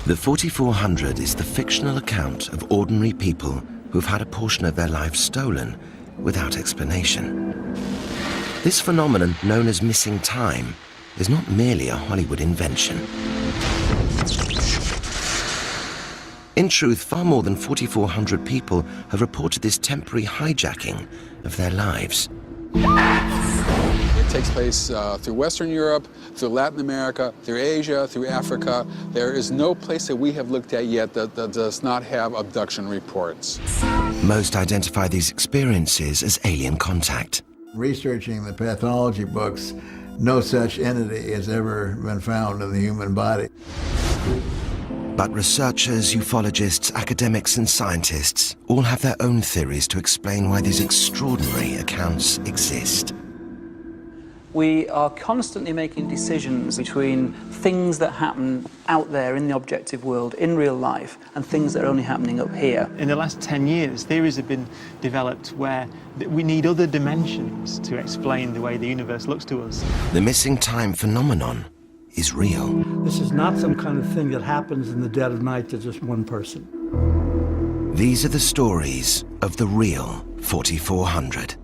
The 4400 is the fictional account of ordinary people who've had a portion of their lives stolen without explanation. This phenomenon, known as missing time, is not merely a Hollywood invention. In truth, far more than 4,400 people have reported this temporary hijacking of their lives. It takes place through Western Europe, through Latin America, through Asia, through Africa. There is no place that we have looked at yet that does not have abduction reports. Most identify these experiences as alien contact. Researching the pathology books, no such entity has ever been found in the human body. But researchers, ufologists, academics and scientists all have their own theories to explain why these extraordinary accounts exist. We are constantly making decisions between things that happen out there in the objective world, in real life, and things that are only happening up here. In the last 10 years, theories have been developed where we need other dimensions to explain the way the universe looks to us. The missing time phenomenon is real. This is not some kind of thing that happens in the dead of night to just one person. These are the stories of the real 4400.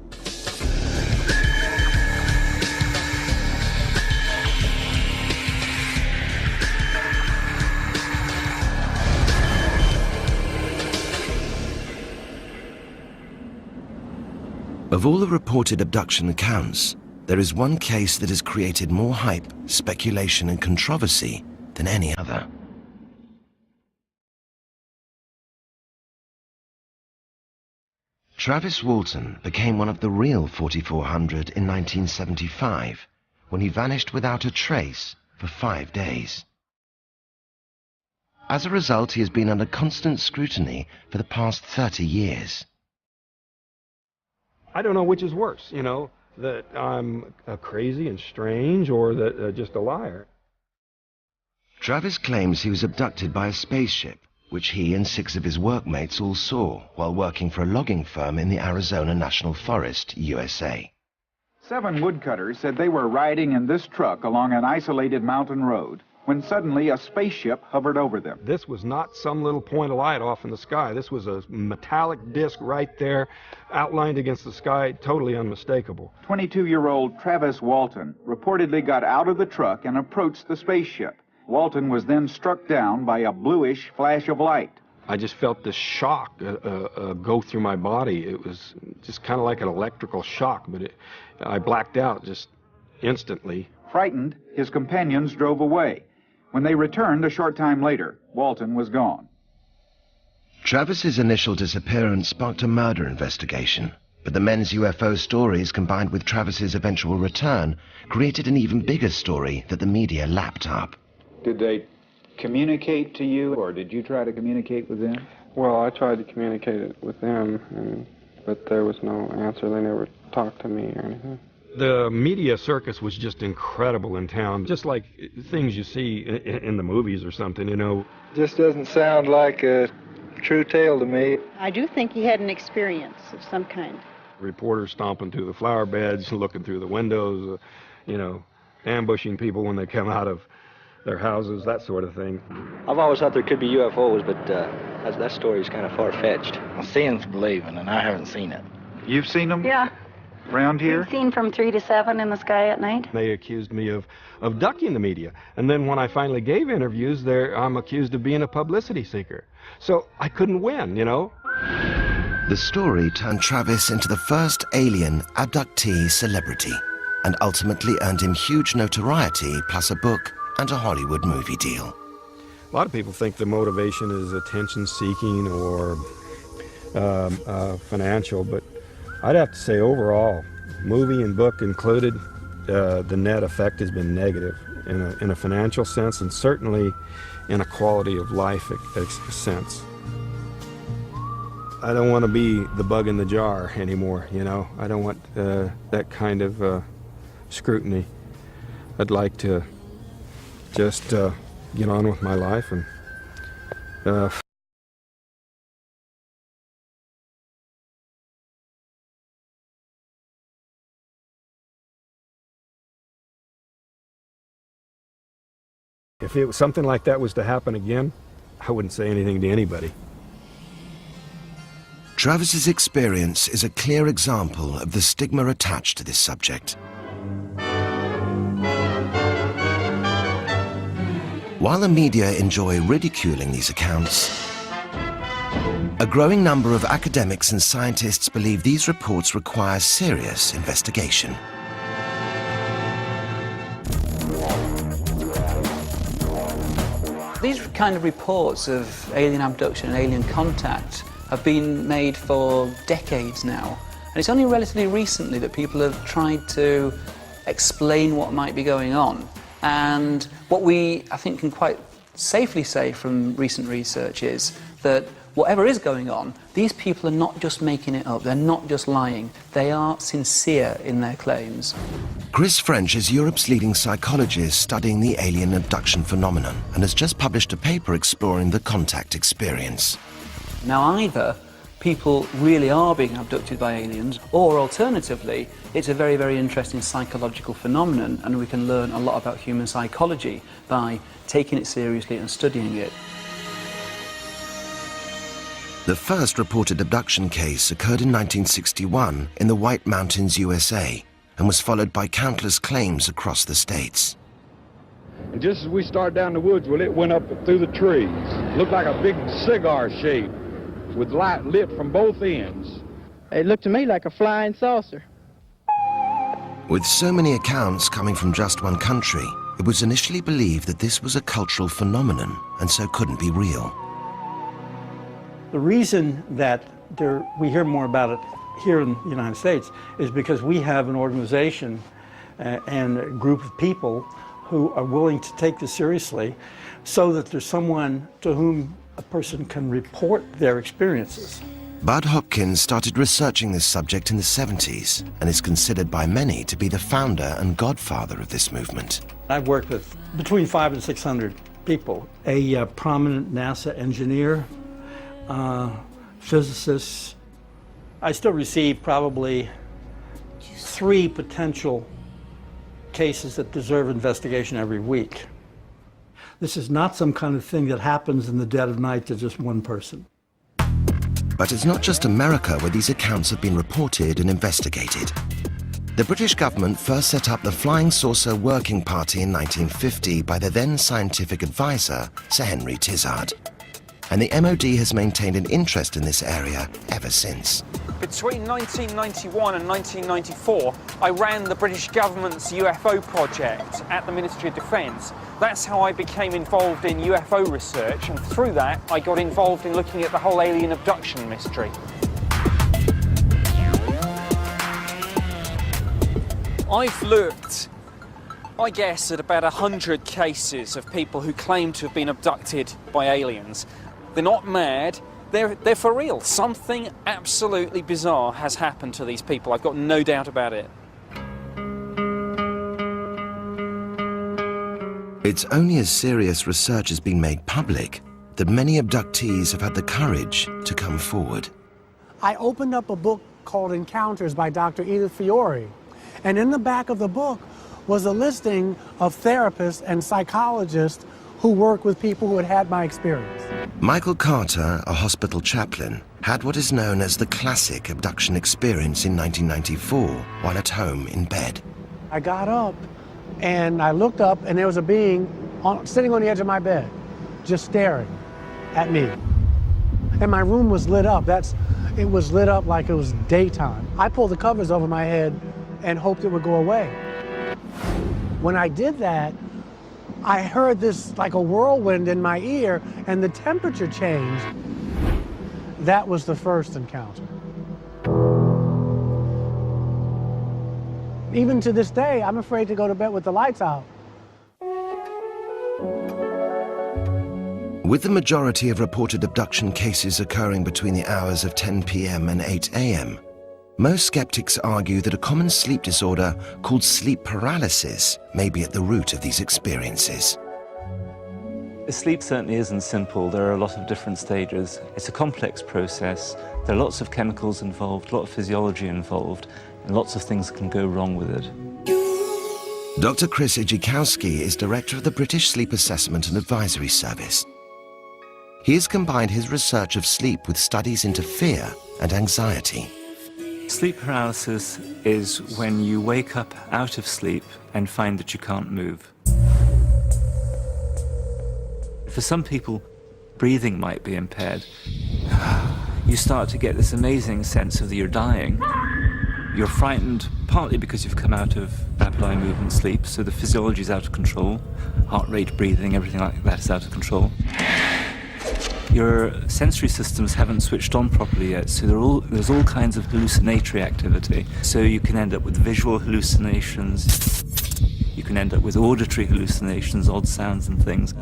Of all the reported abduction accounts, there is one case that has created more hype, speculation and controversy than any other. Travis Walton became one of the real 4400 in 1975, when he vanished without a trace for 5 days. As a result, he has been under constant scrutiny for the past 30 years. I don't know which is worse, you know, that I'm crazy and strange or that just a liar. Travis claims he was abducted by a spaceship, which he and 6 of his workmates all saw while working for a logging firm in the Arizona National Forest, USA. 7 woodcutters said they were riding in this truck along an isolated mountain road when suddenly a spaceship hovered over them. This was not some little point of light off in the sky. This was a metallic disc right there, outlined against the sky, totally unmistakable. 22-year-old Travis Walton reportedly got out of the truck and approached the spaceship. Walton was then struck down by a bluish flash of light. I just felt this shock go through my body. It was just kind of like an electrical shock, but I blacked out just instantly. Frightened, his companions drove away. When they returned a short time later, Walton was gone. Travis's initial disappearance sparked a murder investigation, but the men's UFO stories combined with Travis's eventual return created an even bigger story that the media lapped up. Did they communicate to you, or did you try to communicate with them? Well, I tried to communicate it with them, but there was no answer. They never talked to me or anything. The media circus was just incredible in town, just like things you see in the movies or something, you know. Just doesn't sound like a true tale to me. I do think he had an experience of some kind. Reporters stomping through the flower beds, looking through the windows, you know, ambushing people when they come out of their houses, that sort of thing. I've always thought there could be UFOs, but that story's kind of far-fetched. Seeing's believing, and I haven't seen it. You've seen them? Yeah. Around here? We've seen from 3 to 7 in the sky at night. They accused me of ducking the media. And then when I finally gave interviews, I'm accused of being a publicity seeker. So I couldn't win, you know? The story turned Travis into the first alien abductee celebrity and ultimately earned him huge notoriety plus a book and a Hollywood movie deal. A lot of people think the motivation is attention-seeking or financial, but I'd have to say overall, movie and book included, the net effect has been negative in a financial sense and certainly in a quality of life sense. I don't want to be the bug in the jar anymore, you know. I don't want that kind of scrutiny. I'd like to just get on with my life and if something like that was to happen again, I wouldn't say anything to anybody. Travis's experience is a clear example of the stigma attached to this subject. While the media enjoy ridiculing these accounts, a growing number of academics and scientists believe these reports require serious investigation. These kind of reports of alien abduction and alien contact have been made for decades now. And it's only relatively recently that people have tried to explain what might be going on. And what we, I think, can quite safely say from recent research is that whatever is going on, these people are not just making it up, they're not just lying, they are sincere in their claims. Chris French is Europe's leading psychologist studying the alien abduction phenomenon and has just published a paper exploring the contact experience. Now, either people really are being abducted by aliens, or alternatively, it's a very, very interesting psychological phenomenon, and we can learn a lot about human psychology by taking it seriously and studying it. The first reported abduction case occurred in 1961 in the White Mountains, USA, and was followed by countless claims across the states. And just as we started down the woods, well, it went up through the trees. Looked like a big cigar shape with light lit from both ends. It looked to me like a flying saucer. With so many accounts coming from just one country, it was initially believed that this was a cultural phenomenon and so couldn't be real. The reason that we hear more about it here in the United States is because we have an organization and a group of people who are willing to take this seriously so that there's someone to whom a person can report their experiences. Bud Hopkins started researching this subject in the 70s and is considered by many to be the founder and godfather of this movement. I've worked with between 500 and 600 people. A prominent NASA engineer, physicists. I still receive probably 3 potential cases that deserve investigation every week. This is not some kind of thing that happens in the dead of night to just one person. But it's not just America where these accounts have been reported and investigated. The British government first set up the Flying Saucer Working Party in 1950 by the then scientific advisor, Sir Henry Tizard. And the MOD has maintained an interest in this area ever since. Between 1991 and 1994, I ran the British government's UFO project at the Ministry of Defence. That's how I became involved in UFO research, and through that, I got involved in looking at the whole alien abduction mystery. I've looked, I guess, at about 100 cases of people who claim to have been abducted by aliens. They're not mad, they're for real. Something absolutely bizarre has happened to these people, I've got no doubt about it. It's only as serious research has been made public that many abductees have had the courage to come forward. I opened up a book called Encounters by Dr. Edith Fiore, and in the back of the book was a listing of therapists and psychologists who work with people who had had my experience. Michael Carter, a hospital chaplain, had what is known as the classic abduction experience in 1994 while at home in bed. I got up and I looked up and there was a being sitting on the edge of my bed, just staring at me. And my room was lit up. It was lit up like it was daytime. I pulled the covers over my head and hoped it would go away. When I did that, I heard this like a whirlwind in my ear and the temperature changed. That was the first encounter. Even to this day, I'm afraid to go to bed with the lights out. With the majority of reported abduction cases occurring between the hours of 10 p.m. and 8 a.m., most skeptics argue that a common sleep disorder called sleep paralysis may be at the root of these experiences. Sleep certainly isn't simple. There are a lot of different stages. It's a complex process. There are lots of chemicals involved, a lot of physiology involved, and lots of things can go wrong with it. Dr. Chris Ijikowski is director of the British Sleep Assessment and Advisory Service. He has combined his research of sleep with studies into fear and anxiety. Sleep paralysis is when you wake up out of sleep and find that you can't move. For some people, breathing might be impaired. You start to get this amazing sense of that you're dying. You're frightened partly because you've come out of rapid eye movement sleep, so the physiology is out of control. Heart rate, breathing, everything like that is out of control. Your sensory systems haven't switched on properly yet, so there's all kinds of hallucinatory activity. So you can end up with visual hallucinations, you can end up with auditory hallucinations, odd sounds and things.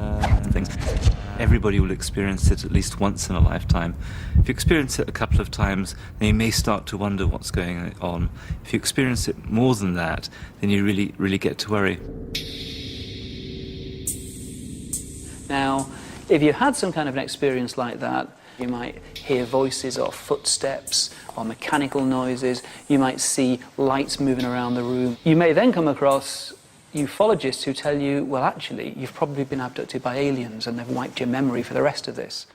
Everybody will experience it at least once in a lifetime. If you experience it a couple of times, then you may start to wonder what's going on. If you experience it more than that, then you really get to worry. Now, if you had some kind of an experience like that, you might hear voices or footsteps or mechanical noises. You might see lights moving around the room. You may then come across ufologists who tell you, well, actually, you've probably been abducted by aliens and they've wiped your memory for the rest of this.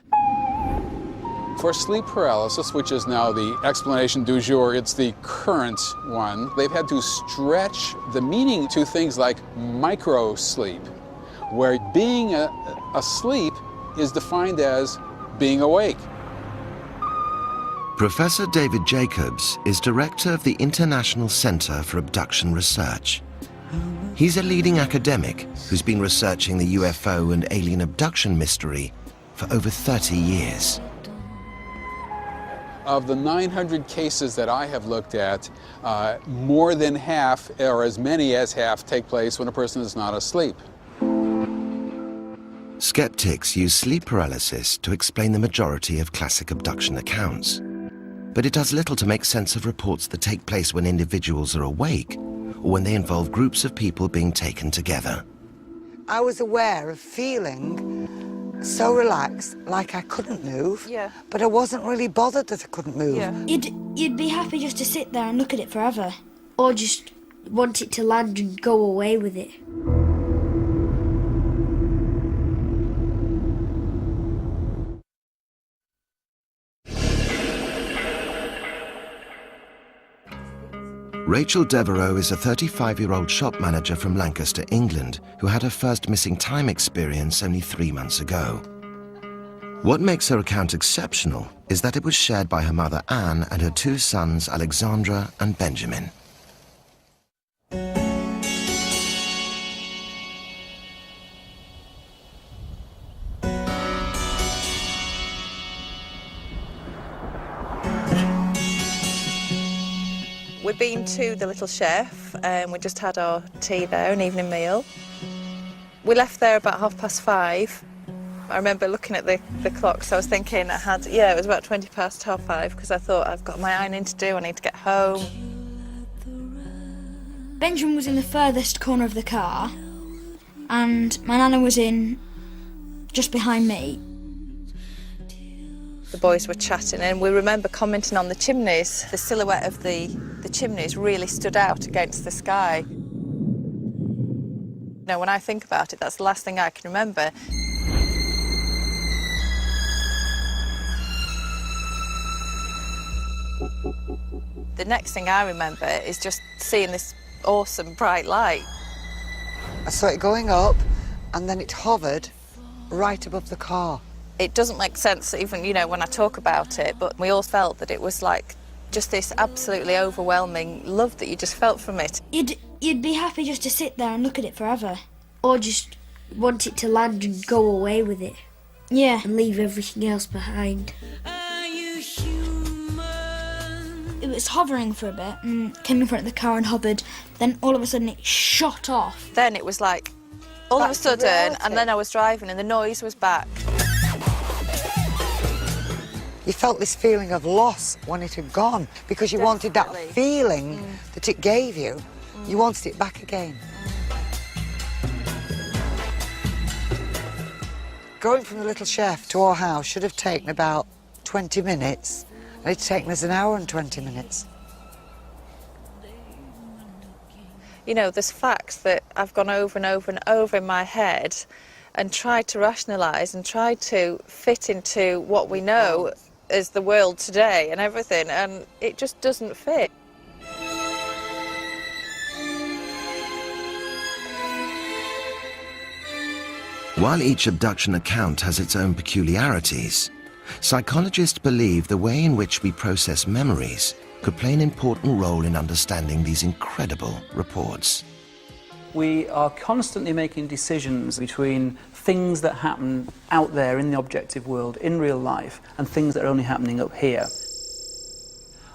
For sleep paralysis, which is now the explanation du jour, it's the current one, they've had to stretch the meaning to things like micro-sleep, where being asleep is defined as being awake. Professor David Jacobs is director of the International Center for Abduction Research. He's a leading academic who's been researching the UFO and alien abduction mystery for over 30 years. Of the 900 cases that I have looked at, more than half, or as many as half, take place when a person is not asleep. Skeptics use sleep paralysis to explain the majority of classic abduction accounts. But it does little to make sense of reports that take place when individuals are awake or when they involve groups of people being taken together. I was aware of feeling so relaxed, like I couldn't move, but I wasn't really bothered that I couldn't move. You'd be happy just to sit there and look at it forever, or just want it to land and go away with it. Rachel Devereaux is a 35-year-old shop manager from Lancaster, England, who had her first missing time experience only 3 months ago. What makes her account exceptional is that it was shared by her mother Anne and her 2 sons Alexandra and Benjamin. We've been to the Little Chef and we just had our tea there, an evening meal. We left there about 5:30. I remember looking at the clock, so I was thinking it was about 20 past 5:30 because I thought I've got my ironing to do, I need to get home. Benjamin was in the furthest corner of the car and my nana was in just behind me. The boys were chatting and we remember commenting on the chimneys. The silhouette of the chimneys really stood out against the sky. You know, when I think about it, that's the last thing I can remember. The next thing I remember is just seeing this awesome bright light. I saw it going up and then it hovered right above the car. It doesn't make sense even, you know, when I talk about it, but we all felt that it was like just this absolutely overwhelming love that you just felt from it. You'd be happy just to sit there and look at it forever, or just want it to land and go away with it. Yeah, and leave everything else behind. It was hovering for a bit and came in front of the car and hovered, then all of a sudden it shot off. Then it was like all of a sudden, and then I was driving and the noise was back. You felt this feeling of loss when it had gone because you wanted that feeling that it gave you. You wanted it back again. Going from the Little Chef to our house should have taken about 20 minutes, and it's taken us 1 hour and 20 minutes. You know, there's facts that I've gone over and over and over in my head, and tried to rationalise and tried to fit into what we know as the world today and everything, and it just doesn't fit. While each abduction account has its own peculiarities, psychologists believe the way in which we process memories could play an important role in understanding these incredible reports. We are constantly making decisions between things that happen out there in the objective world, in real life, and things that are only happening up here.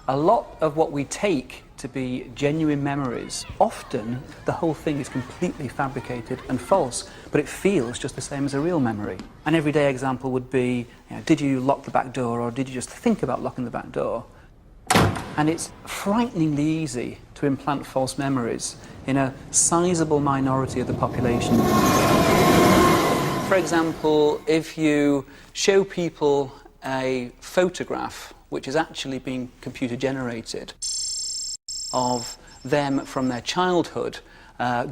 A lot of what we take to be genuine memories, often the whole thing is completely fabricated and false, but it feels just the same as a real memory. An everyday example would be, did you lock the back door, or did you just think about locking the back door? And it's frighteningly easy to implant false memories in a sizable minority of the population. For example, if you show people a photograph which is actually being computer generated of them from their childhood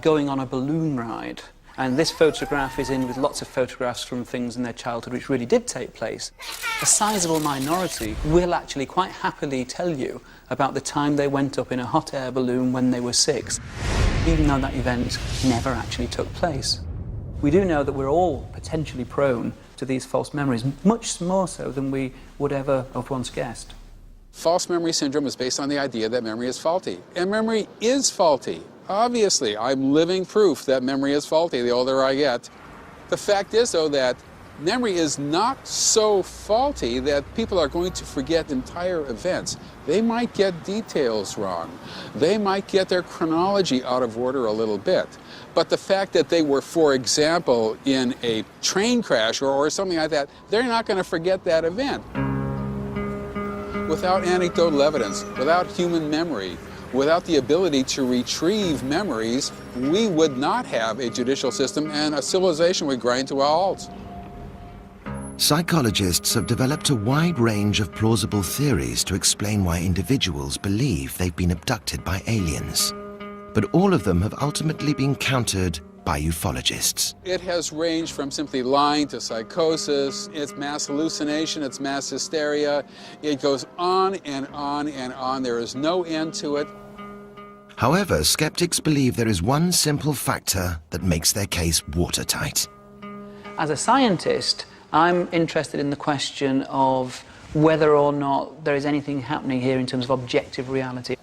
going on a balloon ride, and this photograph is in with lots of photographs from things in their childhood which really did take place, a sizable minority will actually quite happily tell you about the time they went up in a hot air balloon when they were 6, even though that event never actually took place. We do know that we're all potentially prone to these false memories, much more so than we would ever have once guessed. False memory syndrome is based on the idea that memory is faulty. And memory is faulty. Obviously, I'm living proof that memory is faulty the older I get. The fact is, though, that memory is not so faulty that people are going to forget entire events. They might get details wrong. They might get their chronology out of order a little bit. But the fact that they were, for example, in a train crash or something like that, they're not going to forget that event. Without anecdotal evidence, without human memory, without the ability to retrieve memories, we would not have a judicial system, and a civilization would grind to a halt. Psychologists have developed a wide range of plausible theories to explain why individuals believe they've been abducted by aliens. But all of them have ultimately been countered by ufologists. It has ranged from simply lying to psychosis, it's mass hallucination, it's mass hysteria. It goes on and on and on. There is no end to it. However, skeptics believe there is one simple factor that makes their case watertight. As a scientist, I'm interested in the question of whether or not there is anything happening here in terms of objective reality.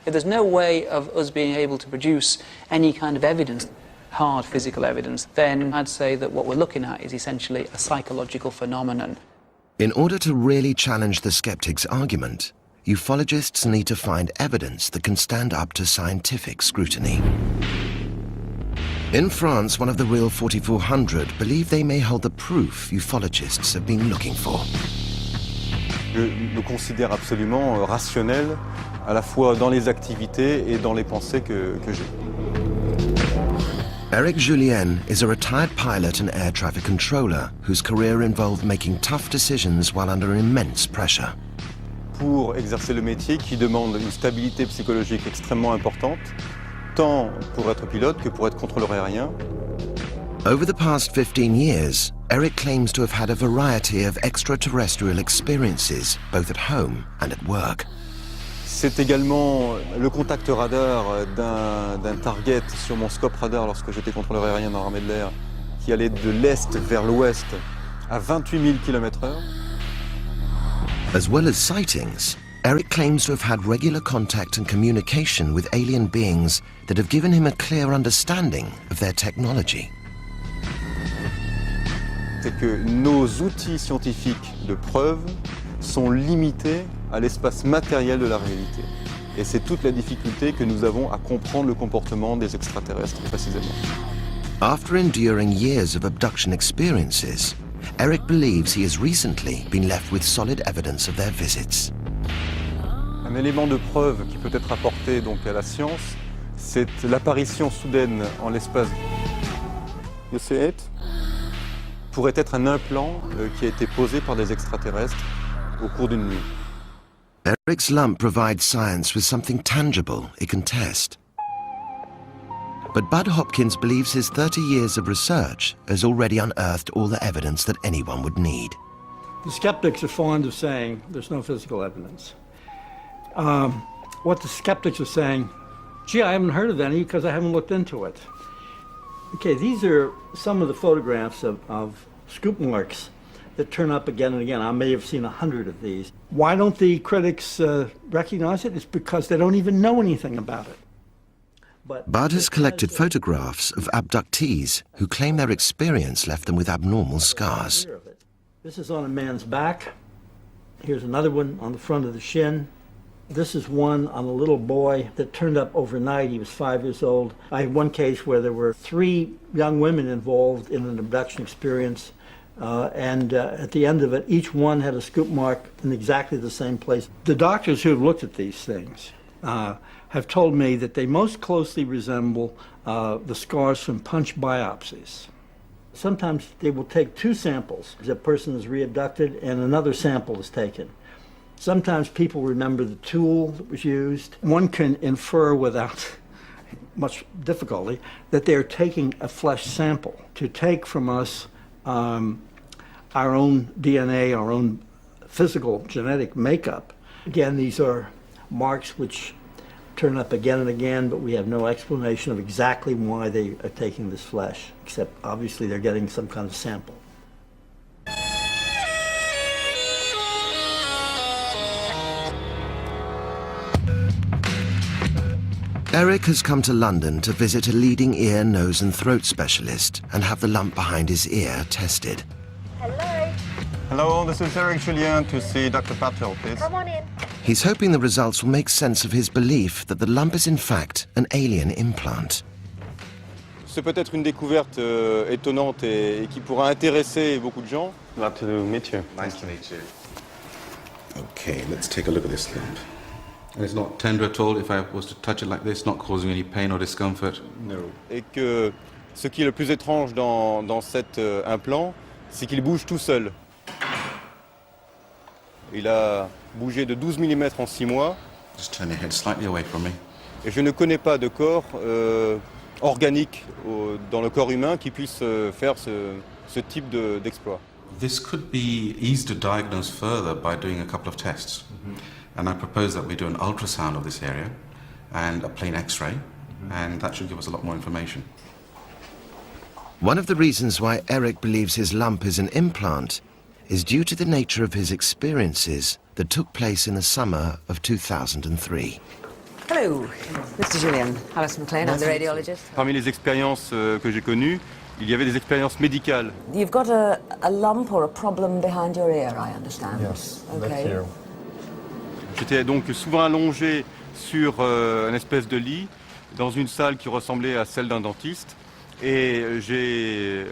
If there's no way of us being able to produce any kind of evidence, hard physical evidence, then I'd say that what we're looking at is essentially a psychological phenomenon. In order to really challenge the skeptic's argument, ufologists need to find evidence that can stand up to scientific scrutiny. In France, one of the Real 4400 believe they may hold the proof ufologists have been looking for. Je me considère absolument rationnel, à la fois dans les activités et dans les pensées que j'ai. Eric Julien is a retired pilot and air traffic controller whose career involved making tough decisions while under immense pressure. Pour exercer le métier qui demande une stabilité psychologique extrêmement importante, tant pour être pilote que pour être contrôleur aérien. Over the past 15 years, Eric claims to have had a variety of extraterrestrial experiences, both at home and at work. C'est également le contact radar d'un target sur mon scope radar lorsque j'étais contrôleur aérien dans l'armée de l'air, qui allait de l'est vers l'ouest à 28 000 km/h. As well as sightings, Eric claims to have had regular contact and communication with alien beings that have given him a clear understanding of their technology. C'est que nos outils scientifiques de preuve sont limités à l'espace matériel de la réalité. Et c'est toute la difficulté que nous avons à comprendre le comportement des extraterrestres, précisément. After enduring years of abduction experiences, Eric believes he has recently been left with solid evidence of their visits. Un élément de preuve qui peut être apporté donc à la science, c'est l'apparition soudaine en l'espace. You see it? Pourrait être un implant qui a été posé par des extraterrestres au cours d'une nuit. Eric's lump provides science with something tangible it can test. But Bud Hopkins believes his 30 years of research has already unearthed all the evidence that anyone would need. The skeptics are fond of saying there's no physical evidence. What the skeptics are saying, gee, I haven't heard of any because I haven't looked into it. Okay, these are some of the photographs of scoop marks that turn up again and again. I may have seen 100 of these. Why don't the critics recognize it? It's because they don't even know anything about it. Bud has collected photographs of abductees who claim their experience left them with abnormal scars. This is on a man's back. Here's another one on the front of the shin. This is one on a little boy that turned up overnight. He was 5 years old. I had one case where there were 3 young women involved in an abduction experience. At the end of it, each one had a scoop mark in exactly the same place. The doctors who have looked at these things have told me that they most closely resemble the scars from punch biopsies. Sometimes they will take 2 samples. The person is re-abducted and another sample is taken. Sometimes people remember the tool that was used. One can infer without much difficulty that they're taking a flesh sample to take from us our own DNA, our own physical genetic makeup. Again, these are marks which turn up again and again, but we have no explanation of exactly why they are taking this flesh, except obviously they're getting some kind of sample. Eric has come to London to visit a leading ear, nose and throat specialist and have the lump behind his ear tested. Hello. Hello, this is Eric Julien to see Dr. Patel, please. Come on in. He's hoping the results will make sense of his belief that the lump is in fact an alien implant. C'est peut-être une découverte étonnante et qui pourra intéresser beaucoup de gens. Glad to meet you. Nice to meet you. Okay, let's take a look at this lump. And it's not tender at all. If I was to touch it like this, not causing any pain or discomfort. No. Et que ce qui est le plus étrange dans cet implant, c'est qu'il bouge tout seul. Il a bougé de 12 mm en 6 mois. Just turn your head slightly away from me. Et je ne connais pas de corps organique dans le corps humain qui puisse faire ce type d'exploit. This could be eased to diagnose further by doing a couple of tests. And I propose that we do an ultrasound of this area and a plain X-ray, and that should give us a lot more information. One of the reasons why Eric believes his lump is an implant is due to the nature of his experiences that took place in the summer of 2003. Hello, Mr. Julian. Alice McLean, I'm the radiologist. Parmi les expériences que j'ai connues, il y avait des expériences médicales. You've got a lump or a problem behind your ear, I understand. Yes, okay. that's here. J'étais donc souvent allongé sur une espèce de lit dans une salle qui ressemblait à celle d'un dentiste et j'ai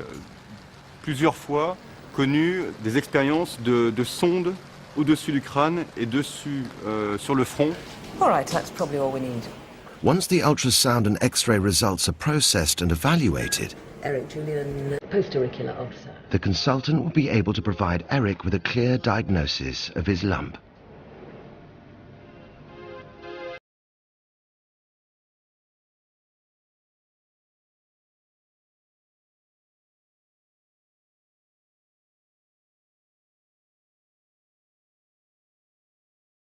plusieurs fois connu des expériences de sondes au-dessus du crâne et dessus sur le front. All right, that's probably all we need. Once the ultrasound and X-ray results are processed and evaluated, Eric Julian, post-auricular ultrasound. the consultant will be able to provide Eric with a clear diagnosis of his lump.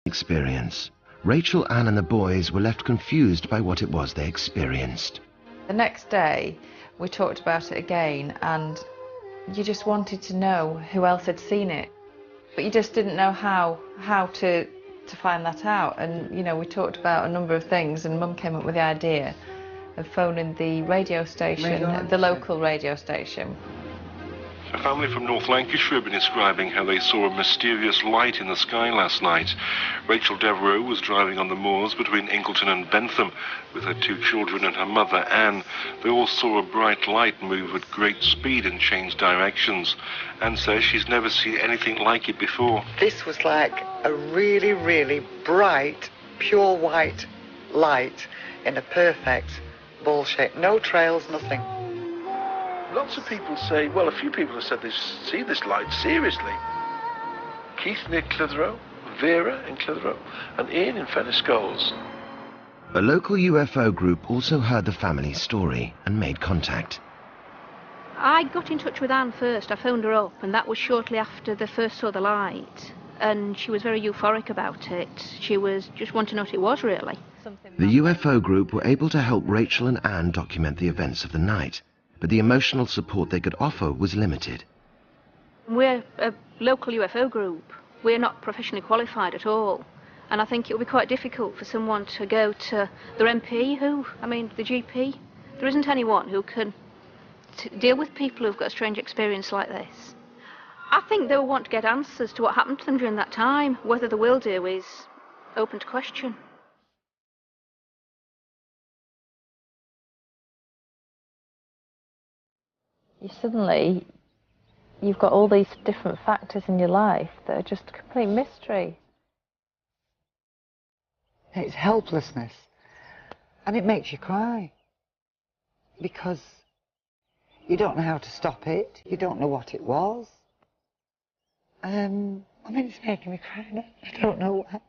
Experience. Rachel, Anne and the boys were left confused by what it was they experienced. The next day, we talked about it again, and you just wanted to know who else had seen it, but you just didn't know how to find that out. And you know, we talked about a number of things, and Mum came up with the idea of phoning the radio station, the local radio station. A family from North Lancashire have been describing how they saw a mysterious light in the sky last night. Rachel Devereux was driving on the moors between Ingleton and Bentham with her 2 children and her mother, Anne. They all saw a bright light move at great speed and change directions. Anne says she's never seen anything like it before. This was like a really, really bright, pure white light in a perfect ball shape. No trails, nothing. Lots of people say, well, a few people have said they've seen this light seriously. Keith near Clitheroe, Vera in Clitheroe, and Ian in Fenniscoles. A local UFO group also heard the family's story and made contact. I got in touch with Anne first. I phoned her up, and that was shortly after they first saw the light. And she was very euphoric about it. She was just wanting to know what it was, really. The UFO group were able to help Rachel and Anne document the events of the night, but the emotional support they could offer was limited. We're a local UFO group. We're not professionally qualified at all. And I think it would be quite difficult for someone to go to their MP, the GP. There isn't anyone who can deal with people who've got a strange experience like this. I think they will want to get answers to what happened to them during that time. Whether they will do is open to question. You've got all these different factors in your life that are just a complete mystery. It's helplessness. And it makes you cry. Because you don't know how to stop it. You don't know what it was. It's making me cry now. I don't know why.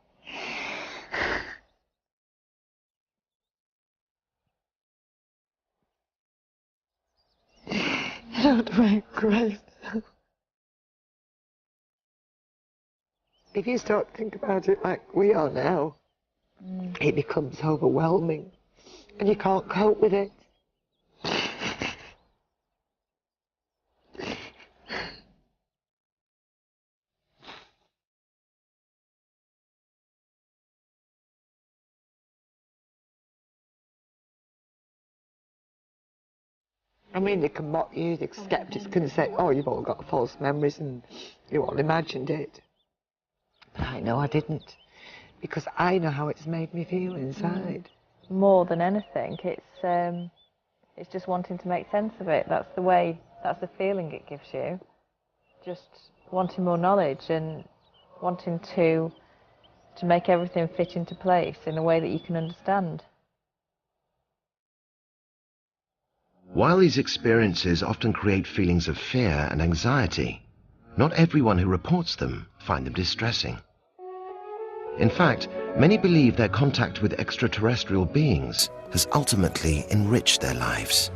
I don't know why I'm crying. If you start to think about it like we are now, it becomes overwhelming, and you can't cope with it. They can mock you, the skeptics can say, oh, you've all got false memories and you all imagined it. But I know I didn't, because I know how it's made me feel inside. More than anything, it's just wanting to make sense of it. That's the feeling it gives you. Just wanting more knowledge and wanting to make everything fit into place in a way that you can understand. While these experiences often create feelings of fear and anxiety, not everyone who reports them find them distressing. In fact, many believe their contact with extraterrestrial beings has ultimately enriched their lives.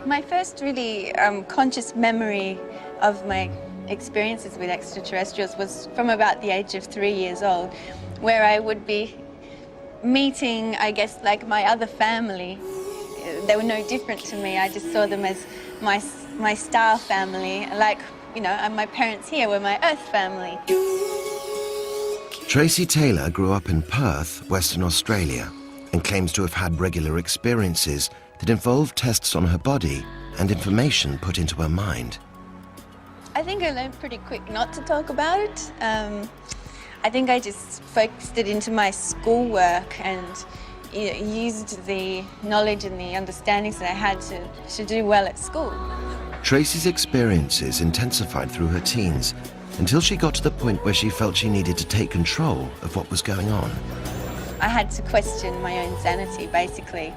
My first really conscious memory of my experiences with extraterrestrials was from about the age of 3 years old, where I would be meeting, I guess, like my other family. They were no different to me. I just saw them as my star family, like, and my parents here were my Earth family. Tracy Taylor grew up in Perth, Western Australia, and claims to have had regular experiences that involved tests on her body and information put into her mind. I think I learned pretty quick not to talk about it. I think I just focused it into my schoolwork and used the knowledge and the understandings that I had to do well at school. Tracy's experiences intensified through her teens until she got to the point where she felt she needed to take control of what was going on. I had to question my own sanity, basically.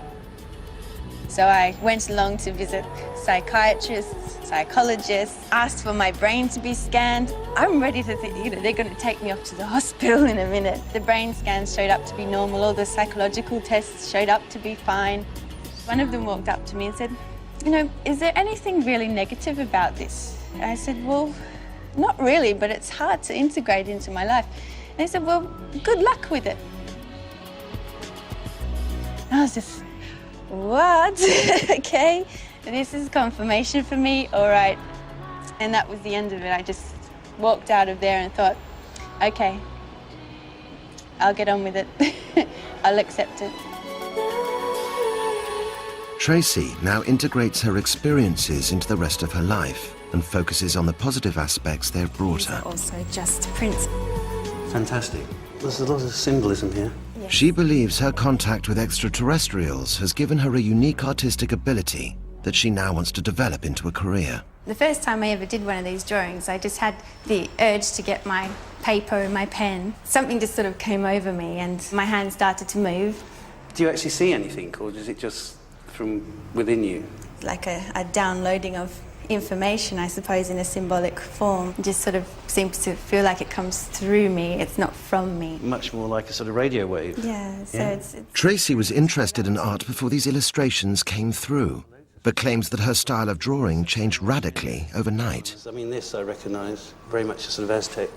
So I went along to visit psychiatrists, psychologists, asked for my brain to be scanned. I'm ready to think, they're going to take me off to the hospital in a minute. The brain scans showed up to be normal, all the psychological tests showed up to be fine. One of them walked up to me and said, is there anything really negative about this? And I said, well, not really, but it's hard to integrate into my life. And he said, well, good luck with it. And I was just, what? Okay, this is confirmation for me, all right. And that was the end of it. I just walked out of there and thought, okay, I'll get on with it. I'll accept it. Tracy now integrates her experiences into the rest of her life and focuses on the positive aspects they've brought her. Also just prints. Fantastic. There's a lot of symbolism here. She believes her contact with extraterrestrials has given her a unique artistic ability that she now wants to develop into a career. The first time I ever did one of these drawings, I just had the urge to get my paper and my pen. Something just sort of came over me and my hand started to move. Do you actually see anything, or is it just from within you? Like a downloading of information, I suppose, in a symbolic form. It just sort of seems to feel like it comes through me, it's not from me. Much more like a sort of radio wave. Yeah, so it's Tracy was interested in art before these illustrations came through, but claims that her style of drawing changed radically overnight. I mean, this I recognise very much a sort of Aztec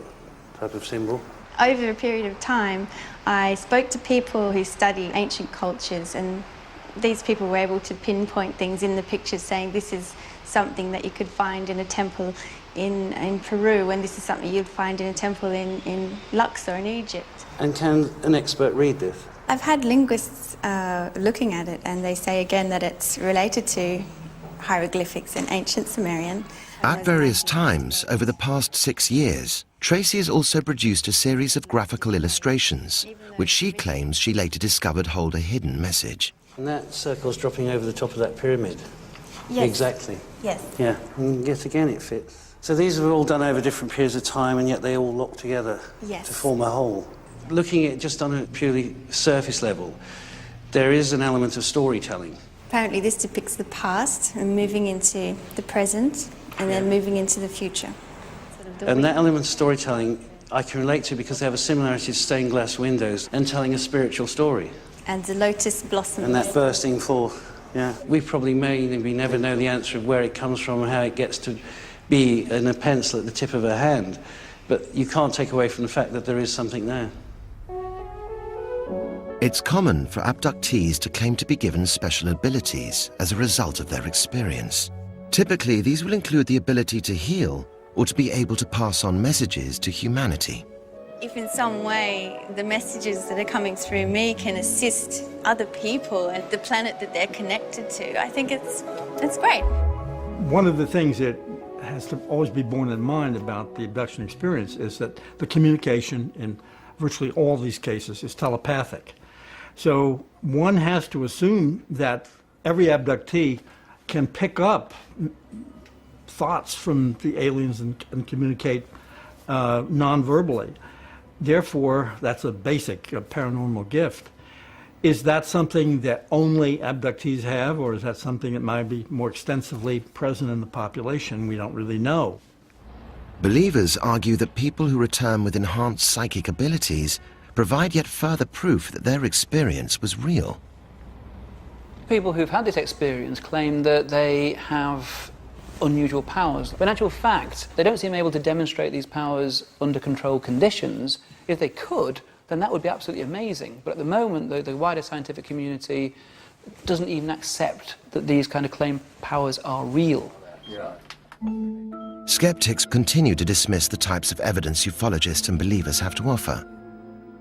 type of symbol. over a period of time, I spoke to people who study ancient cultures, and these people were able to pinpoint things in the pictures, saying this is something that you could find in a temple in Peru, and this is something you'd find in a temple in Luxor in Egypt. And can an expert read this? I've had linguists looking at it, and they say again that it's related to hieroglyphics in ancient Sumerian. At various times over the past 6 years, Tracy has also produced a series of graphical illustrations, which she claims she later discovered hold a hidden message. And that circle's dropping over the top of that pyramid. Yes. Exactly. Yes. Yeah, and yet again it fits. So these were all done over different periods of time, and yet they all lock together Yes. to form a whole. Looking at it just on a purely surface level, there is an element of storytelling. Apparently this depicts the past and moving into the present and then moving into the future. And that element of storytelling I can relate to because they have a similarity to stained glass windows and telling a spiritual story. And the lotus blossoms. And that bursting forth, yeah. We probably maybe never know the answer of where it comes from and how it gets to be in a pencil at the tip of her hand, but you can't take away from the fact that there is something there. It's common for abductees to claim to be given special abilities as a result of their experience. Typically, these will include the ability to heal or to be able to pass on messages to humanity. If in some way the messages that are coming through me can assist other people and the planet that they're connected to, I think it's great. One of the things that has to always be borne in mind about the abduction experience is that the communication in virtually all these cases is telepathic. So one has to assume that every abductee can pick up thoughts from the aliens and communicate non-verbally. Therefore, that's a basic paranormal gift. Is that something that only abductees have, or is that something that might be more extensively present in the population? We don't really know. Believers argue that people who return with enhanced psychic abilities provide yet further proof that their experience was real. People who've had this experience claim that they have unusual powers. But in actual fact, they don't seem able to demonstrate these powers under controlled conditions. If they could, then that would be absolutely amazing. But at the moment, the wider scientific community doesn't even accept that these kind of claimed powers are real. Skeptics continue to dismiss the types of evidence ufologists and believers have to offer.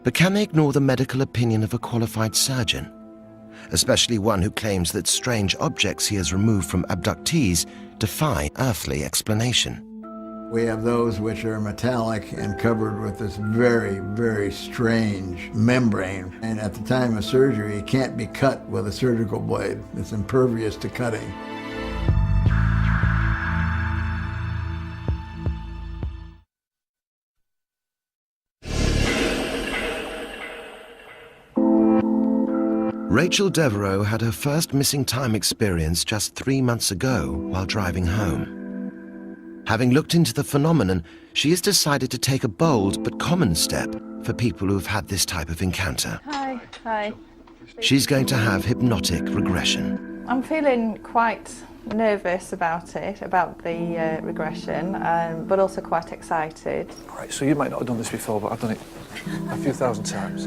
But can they ignore the medical opinion of a qualified surgeon? Especially one who claims that strange objects he has removed from abductees defy earthly explanation. We have those which are metallic and covered with this very, very strange membrane. And at the time of surgery, it can't be cut with a surgical blade. It's impervious to cutting. Rachel Devereaux had her first missing time experience just 3 months ago while driving home. Having looked into the phenomenon, she has decided to take a bold but common step for people who have had this type of encounter. Hi. Hi. She's going to have hypnotic regression. I'm feeling quite nervous about it, about the regression, but also quite excited. Right, so you might not have done this before, but I've done it a few thousand times.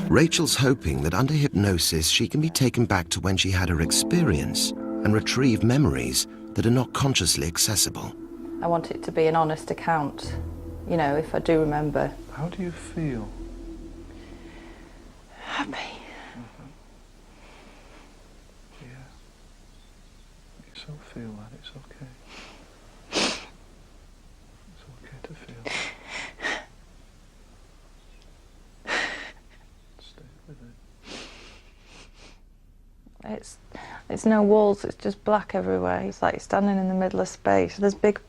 Rachel's hoping that under hypnosis she can be taken back to when she had her experience and retrieve memories that are not consciously accessible. I want it to be an honest account, you know, if I do remember. How do you feel? Happy. Yeah. You so feel that, it's okay. It's okay to feel. Stay with it. It's no walls, it's just black everywhere. It's like standing in the middle of space. There's big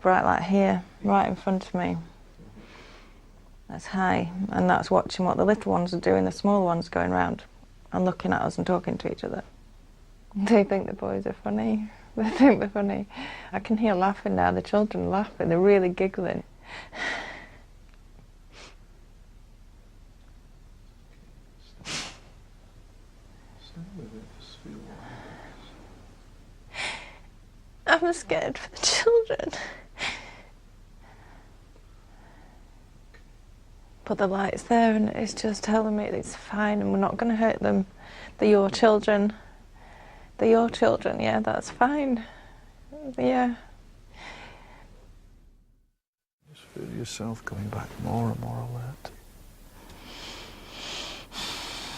bright light here, right in front of me. That's high, and that's watching what the little ones are doing, the smaller ones going round and looking at us and talking to each other. Do you think the boys are funny? They think they're funny. I can hear laughing now, the children laughing, they're really giggling. I'm scared for the children. But the light's there and it's just telling me it's fine and we're not going to hurt them. They're your children. They're your children, yeah, that's fine. Yeah. Just feel yourself coming back more and more alert.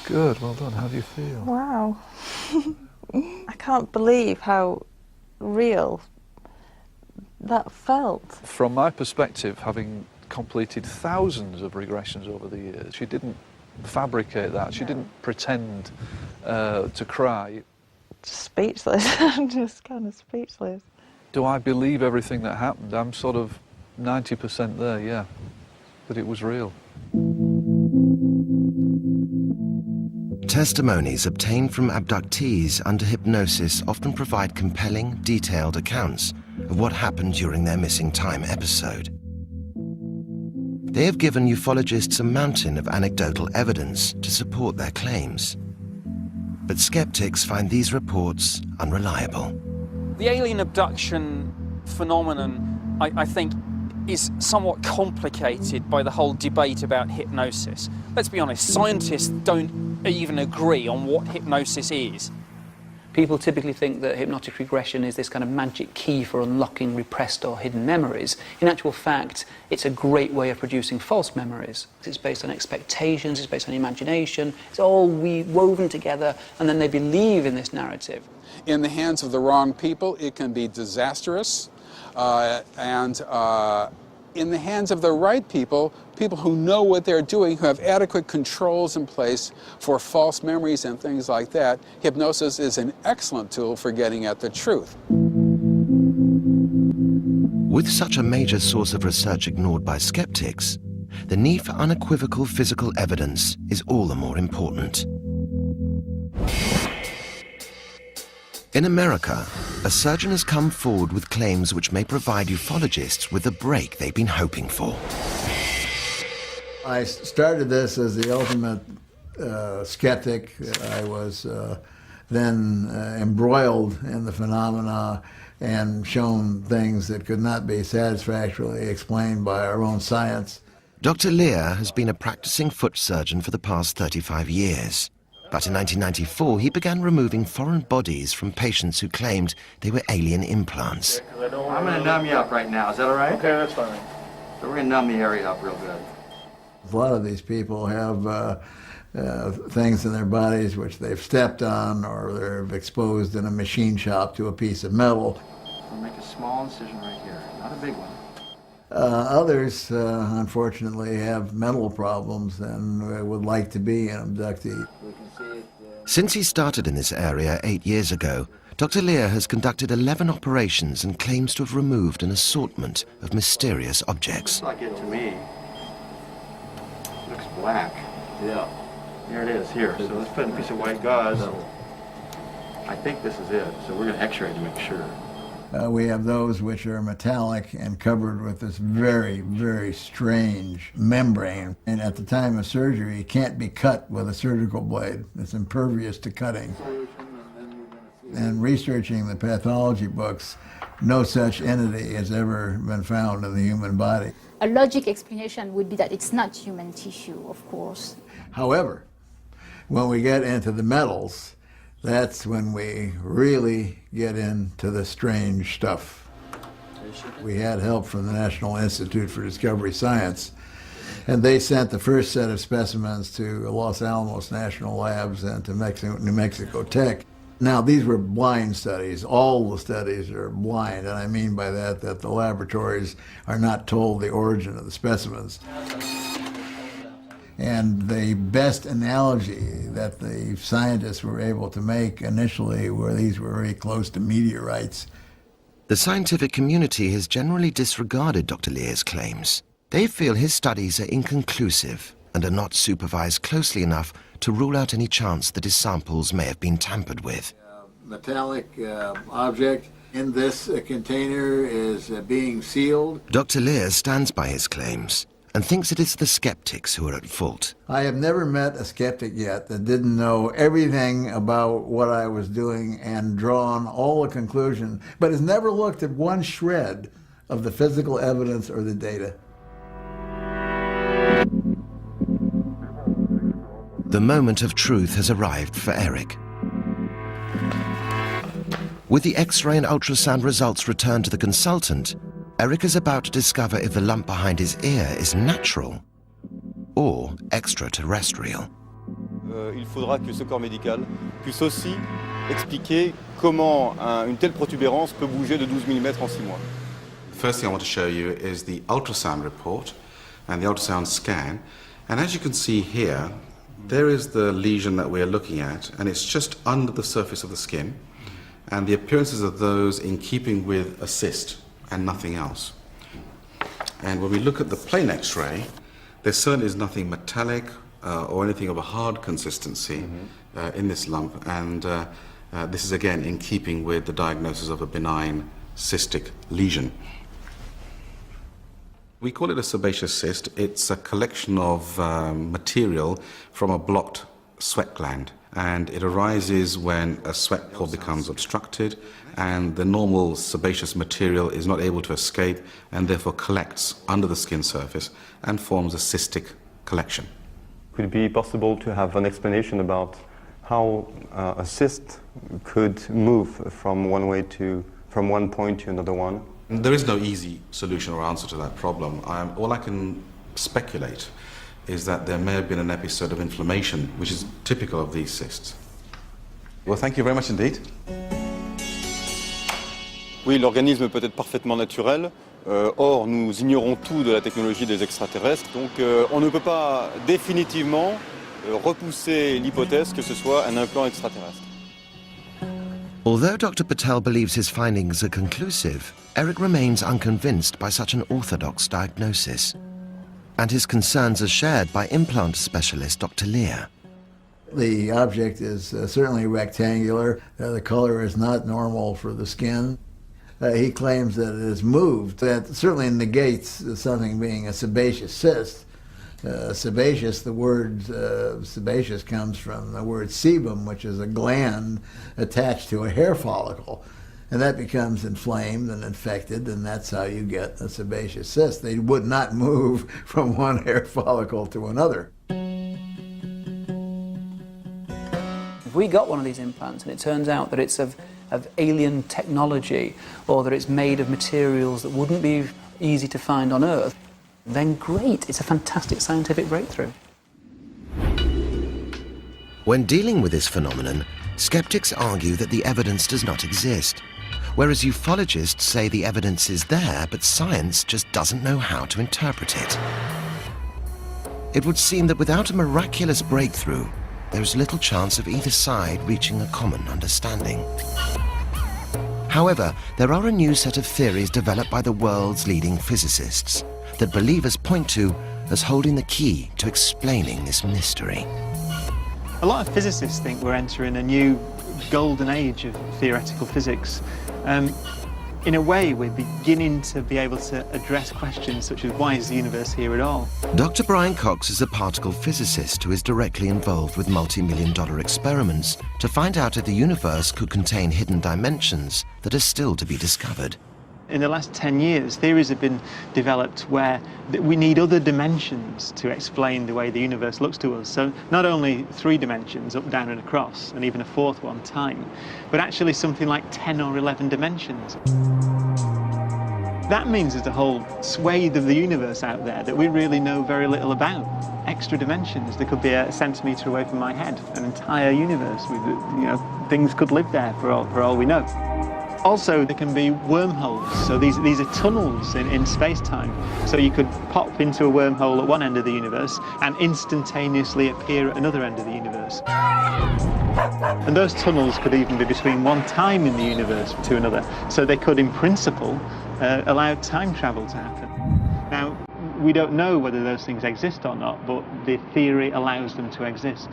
Good, well done. How do you feel? Wow. I can't believe how real that felt. From my perspective, having completed thousands of regressions over the years, she didn't fabricate that. She didn't pretend to cry. Speechless. I'm just kind of speechless. Do I believe everything that happened? I'm sort of 90% there, yeah, that it was real. Testimonies obtained from abductees under hypnosis often provide compelling, detailed accounts of what happened during their missing time episode. They have given ufologists a mountain of anecdotal evidence to support their claims. But skeptics find these reports unreliable. The alien abduction phenomenon, I think, is somewhat complicated by the whole debate about hypnosis. Let's be honest, scientists don't even agree on what hypnosis is. People typically think that hypnotic regression is this kind of magic key for unlocking repressed or hidden memories. In actual fact, it's a great way of producing false memories. It's based on expectations, it's based on imagination, it's all woven together, and then they believe in this narrative. In the hands of the wrong people, it can be disastrous, in the hands of the right people, people who know what they're doing, who have adequate controls in place for false memories and things like that, hypnosis is an excellent tool for getting at the truth. With such a major source of research ignored by skeptics, the need for unequivocal physical evidence is all the more important. In America, a surgeon has come forward with claims which may provide ufologists with the break they've been hoping for. I started this as the ultimate skeptic. I was then embroiled in the phenomena and shown things that could not be satisfactorily explained by our own science. Dr. Lear has been a practicing foot surgeon for the past 35 years. But in 1994, he began removing foreign bodies from patients who claimed they were alien implants. I'm going to numb you up right now. Is that all right? Okay, that's fine. So we're going to numb the area up real good. A lot of these people have things in their bodies which they've stepped on or they're exposed in a machine shop to a piece of metal. We'll make a small incision right here, not a big one. Others, unfortunately, have mental problems and would like to be an abductee. Since he started in this area 8 years ago, Dr. Lear has conducted 11 operations and claims to have removed an assortment of mysterious objects. Looks like it to me. Looks black. Yeah. Here it is, here. So let's put in a piece of white gauze. I think this is it, so we're going to x-ray to make sure. We have those which are metallic and covered with this very, very strange membrane. And at the time of surgery, it can't be cut with a surgical blade. It's impervious to cutting. And researching the pathology books, no such entity has ever been found in the human body. A logic explanation would be that it's not human tissue, of course. However, when we get into the metals, that's when we really get into the strange stuff. We had help from the National Institute for Discovery Science, and they sent the first set of specimens to Los Alamos National Labs and to New Mexico Tech. Now, these were blind studies. All the studies are blind, and I mean by that that the laboratories are not told the origin of the specimens. And the best analogy that the scientists were able to make initially were these were very close to meteorites. The scientific community has generally disregarded Dr. Lear's claims. They feel his studies are inconclusive and are not supervised closely enough to rule out any chance that his samples may have been tampered with. Metallic object in this container is being sealed. Dr. Lear stands by his claims and thinks it is the skeptics who are at fault. I have never met a skeptic yet that didn't know everything about what I was doing and drawn all the conclusions, but has never looked at one shred of the physical evidence or the data. The moment of truth has arrived for Eric. With the X-ray and ultrasound results returned to the consultant, Eric is about to discover if the lump behind his ear is natural or extraterrestrial. Il faudra que ce corps médical puisse aussi expliquer comment une telle protubérance peut bouger de 12 mm en 6 mois. The first thing I want to show you is the ultrasound report and the ultrasound scan. And as you can see here, there is the lesion that we're looking at, and it's just under the surface of the skin. And the appearances of those in keeping with a cyst and nothing else. And when we look at the plain X-ray, there certainly is nothing metallic or anything of a hard consistency in this lump. And this is again in keeping with the diagnosis of a benign cystic lesion. We call it a sebaceous cyst. It's a collection of material from a blocked sweat gland. And it arises when a sweat pore becomes obstructed and the normal sebaceous material is not able to escape and therefore collects under the skin surface and forms a cystic collection. Could it be possible to have an explanation about how a cyst could move from one point to another one? There is no easy solution or answer to that problem. All I can speculate is that there may have been an episode of inflammation, which is typical of these cysts. Well, thank you very much indeed. Oui, l'organisme peut être parfaitement naturel. Or, nous ignorons tout de la technologie des extraterrestres. Donc, on ne peut pas définitivement repousser l'hypothèse que ce soit un implant extraterrestre. Although Dr. Patel believes his findings are conclusive, Eric remains unconvinced by such an orthodox diagnosis. And his concerns are shared by implant specialist Dr. Lear. The object is certainly rectangular. The color is not normal for the skin. He claims that it has moved. That certainly negates something being a sebaceous cyst. Sebaceous, the word sebaceous comes from the word sebum, which is a gland attached to a hair follicle. And that becomes inflamed and infected, and that's how you get a sebaceous cyst. They would not move from one hair follicle to another. If we got one of these implants and it turns out that it's of alien technology or that it's made of materials that wouldn't be easy to find on Earth, then great, it's a fantastic scientific breakthrough. When dealing with this phenomenon, skeptics argue that the evidence does not exist, whereas ufologists say the evidence is there, but science just doesn't know how to interpret it. It would seem that without a miraculous breakthrough, there is little chance of either side reaching a common understanding. However, there are a new set of theories developed by the world's leading physicists that believers point to as holding the key to explaining this mystery. A lot of physicists think we're entering a new golden age of theoretical physics. In a way, we're beginning to be able to address questions such as why is the universe here at all? Dr. Brian Cox is a particle physicist who is directly involved with multi-million-dollar experiments to find out if the universe could contain hidden dimensions that are still to be discovered. In the last 10 years, theories have been developed where we need other dimensions to explain the way the universe looks to us. So not only 3 dimensions, up, down and across, and even a 4th one, time, but actually something like 10 or 11 dimensions. That means there's a whole swathe of the universe out there that we really know very little about. Extra dimensions. There could be a centimetre away from my head, an entire universe with, things could live there for all we know. Also, there can be wormholes, so these are tunnels in space-time. So you could pop into a wormhole at one end of the universe and instantaneously appear at another end of the universe. And those tunnels could even be between one time in the universe to another, so they could, in principle, allow time travel to happen. Now, we don't know whether those things exist or not, but the theory allows them to exist.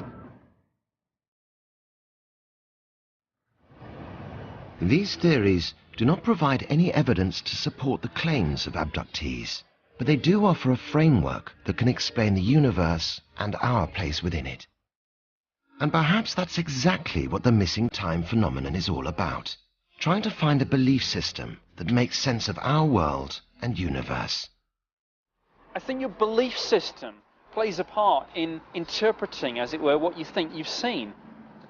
These theories do not provide any evidence to support the claims of abductees, but they do offer a framework that can explain the universe and our place within it. And perhaps that's exactly what the missing time phenomenon is all about, trying to find a belief system that makes sense of our world and universe. I think your belief system plays a part in interpreting, as it were, what you think you've seen.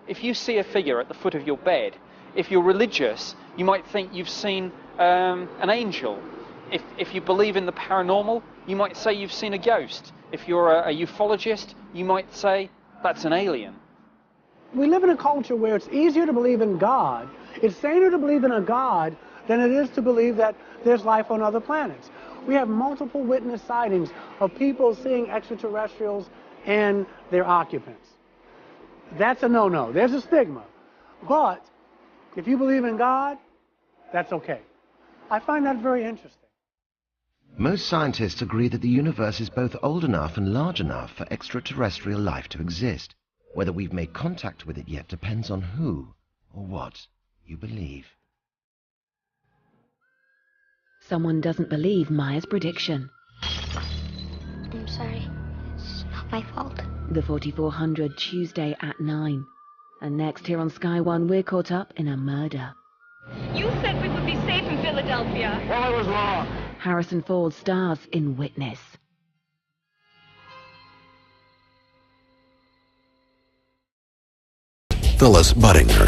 If you see a figure at the foot of your bed, if you're religious, you might think you've seen an angel. If you believe in the paranormal, you might say you've seen a ghost. If you're a ufologist, you might say that's an alien. We live in a culture where it's easier to believe in God. It's saner to believe in a God than it is to believe that there's life on other planets. We have multiple witness sightings of people seeing extraterrestrials and their occupants. That's a no-no. There's a stigma. But if you believe in God, that's okay. I find that very interesting. Most scientists agree that the universe is both old enough and large enough for extraterrestrial life to exist. Whether we've made contact with it yet depends on who or what you believe. Someone doesn't believe Maya's prediction. I'm sorry. It's not my fault. The 4400 Tuesday at 9. And next here on Sky One, we're caught up in a murder. You said we would be safe in Philadelphia. Well, I was wrong. Harrison Ford stars in Witness. Phyllis Budinger.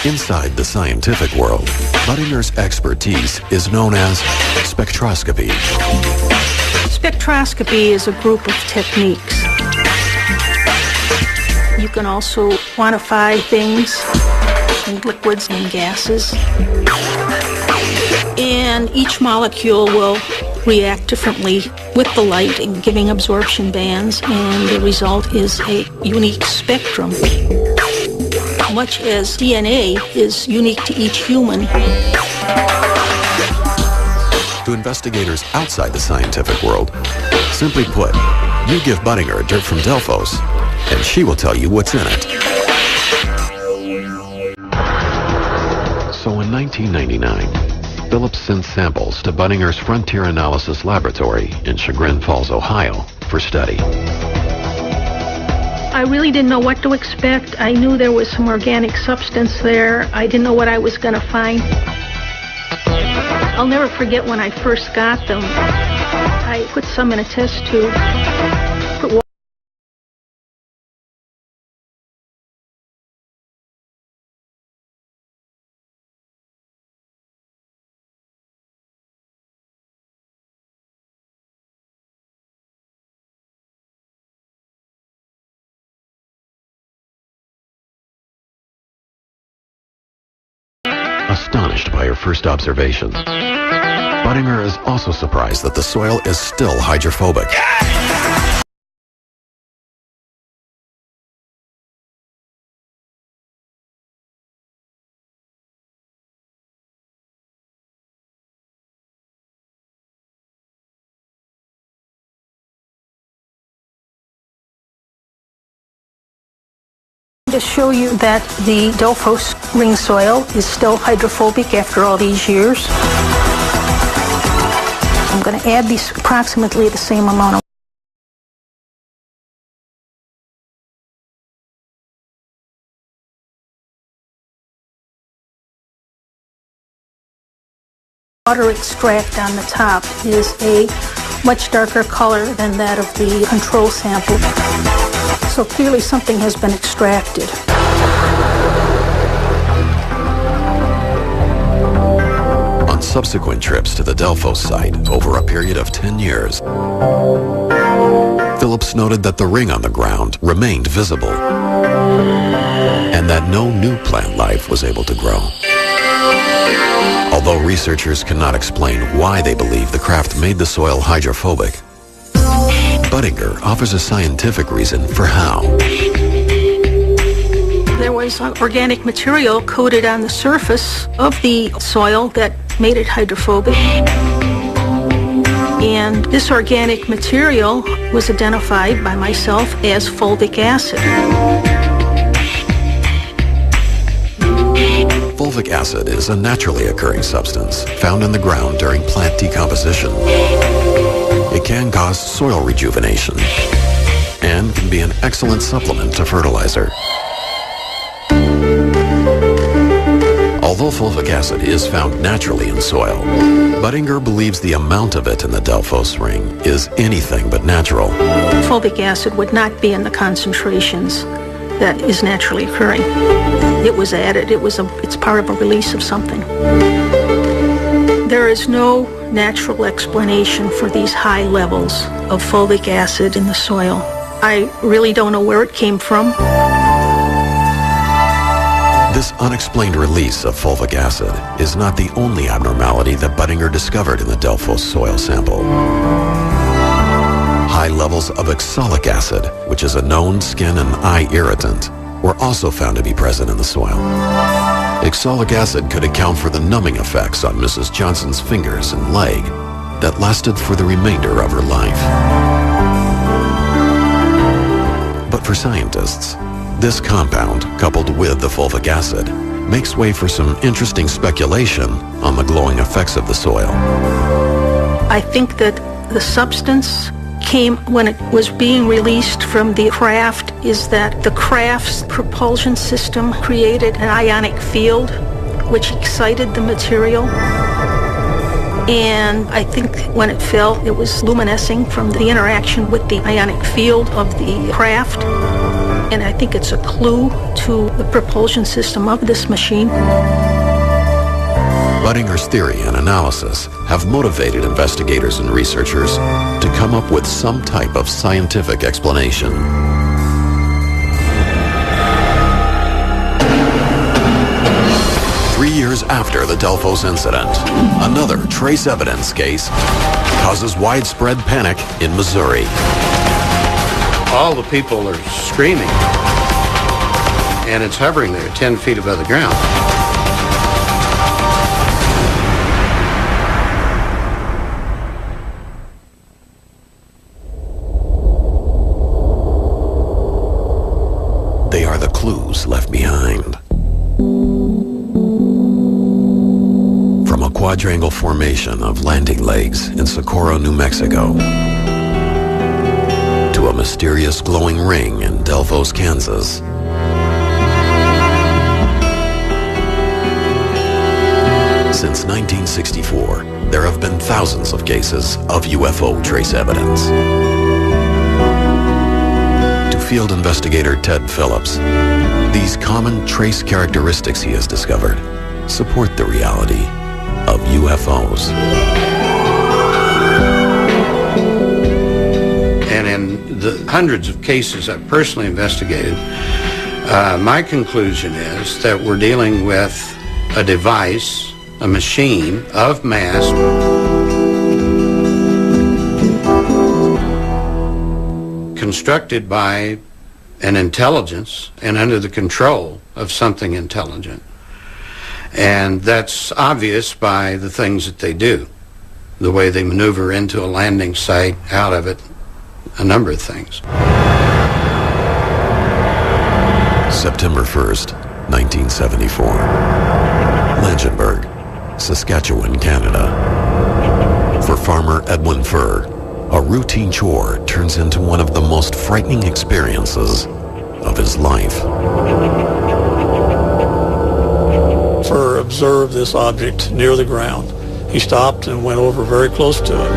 Inside the scientific world, Budinger's expertise is known as spectroscopy. Spectroscopy is a group of techniques. You can also quantify things in liquids and gases. And each molecule will react differently with the light in giving absorption bands, and the result is a unique spectrum. Much as DNA is unique to each human. To investigators outside the scientific world, simply put, you give Budinger dirt from Delphos, and she will tell you what's in it. So in 1999, Phillips sent samples to Budinger's Frontier Analysis Laboratory in Chagrin Falls, Ohio, for study. I really didn't know what to expect. I knew there was some organic substance there. I didn't know what I was going to find. I'll never forget when I first got them. I put some in a test tube. Astonished by her first observations, Budinger is also surprised that the soil is still hydrophobic. To show you that the Delphos ring soil is still hydrophobic after all these years, I'm going to add these approximately the same amount of water extract on the top is a much darker color than that of the control sample. So clearly something has been extracted. On subsequent trips to the Delphos site over a period of 10 years, Phillips noted that the ring on the ground remained visible and that no new plant life was able to grow. Although researchers cannot explain why they believe the craft made the soil hydrophobic, Budinger offers a scientific reason for how. There was organic material coated on the surface of the soil that made it hydrophobic. And this organic material was identified by myself as fulvic acid. Fulvic acid is a naturally occurring substance found in the ground during plant decomposition. It can cause soil rejuvenation and can be an excellent supplement to fertilizer. Although fulvic acid is found naturally in soil, Buttinger believes the amount of it in the Delphos ring is anything but natural. Fulvic acid would not be in the concentrations that is naturally occurring. It was added. It's part of a release of something. There is no natural explanation for these high levels of fulvic acid in the soil. I really don't know where it came from. This unexplained release of fulvic acid is not the only abnormality that Buttinger discovered in the Delphos soil sample. High levels of oxalic acid, which is a known skin and eye irritant, were also found to be present in the soil. Oxalic acid could account for the numbing effects on Mrs. Johnson's fingers and leg that lasted for the remainder of her life. But for scientists, this compound, coupled with the fulvic acid, makes way for some interesting speculation on the glowing effects of the soil. I think that the substance came when it was being released from the craft, is that the craft's propulsion system created an ionic field which excited the material. And I think when it fell, it was luminescing from the interaction with the ionic field of the craft. And I think it's a clue to the propulsion system of this machine. Buttinger's theory and analysis have motivated investigators and researchers to come up with some type of scientific explanation. Three years after the Delphos incident, another trace evidence case causes widespread panic in Missouri. All the people are screaming, and it's hovering there 10 feet above the ground. They are the clues left behind. From a quadrangle formation of landing legs in Socorro, New Mexico, to a mysterious glowing ring in Delphos, Kansas, since 1964, there have been thousands of cases of UFO trace evidence. To field investigator Ted Phillips, these common trace characteristics he has discovered support the reality of UFOs. And in the hundreds of cases I've personally investigated, my conclusion is that we're dealing with a device, a machine of mass, constructed by an intelligence and under the control of something intelligent. And that's obvious by the things that they do, the way they maneuver into a landing site, out of it, a number of things. September 1st, 1974. Langenberg, Saskatchewan, Canada. For farmer Edwin Furr, a routine chore turns into one of the most frightening experiences of his life. Furr observed this object near the ground. He stopped and went over very close to it.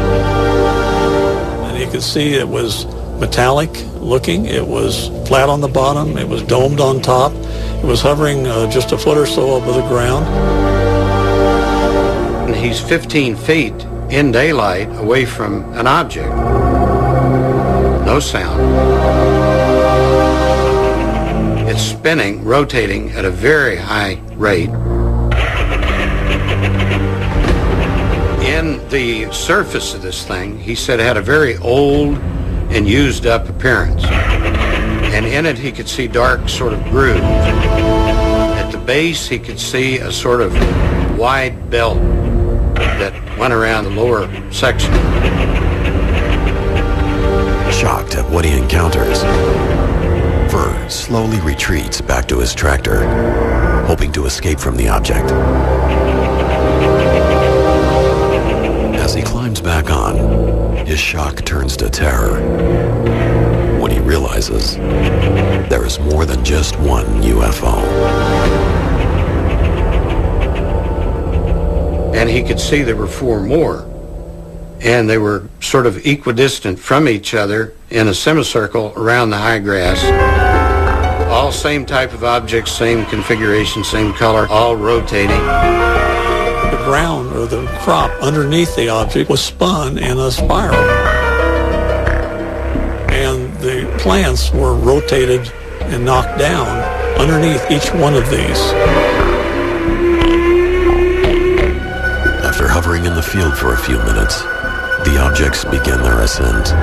And he could see it was metallic looking. It was flat on the bottom. It was domed on top. It was hovering just a foot or so above the ground. And he's 15 feet in daylight away from an object. No sound. It's spinning, rotating at a very high rate. In the surface of this thing, he said it had a very old and used up appearance. And in it he could see dark sort of grooves. At the base he could see a sort of wide belt that went around the lower section. Shocked at what he encounters, Furr slowly retreats back to his tractor, hoping to escape from the object. As he climbs back on, his shock turns to terror when he realizes there is more than just one UFO. And he could see there were 4 more. And they were sort of equidistant from each other in a semicircle around the high grass. All same type of objects, same configuration, same color, all rotating. The ground or the crop underneath the object was spun in a spiral. And the plants were rotated and knocked down underneath each one of these. After hovering in the field for a few minutes, the objects begin their ascent.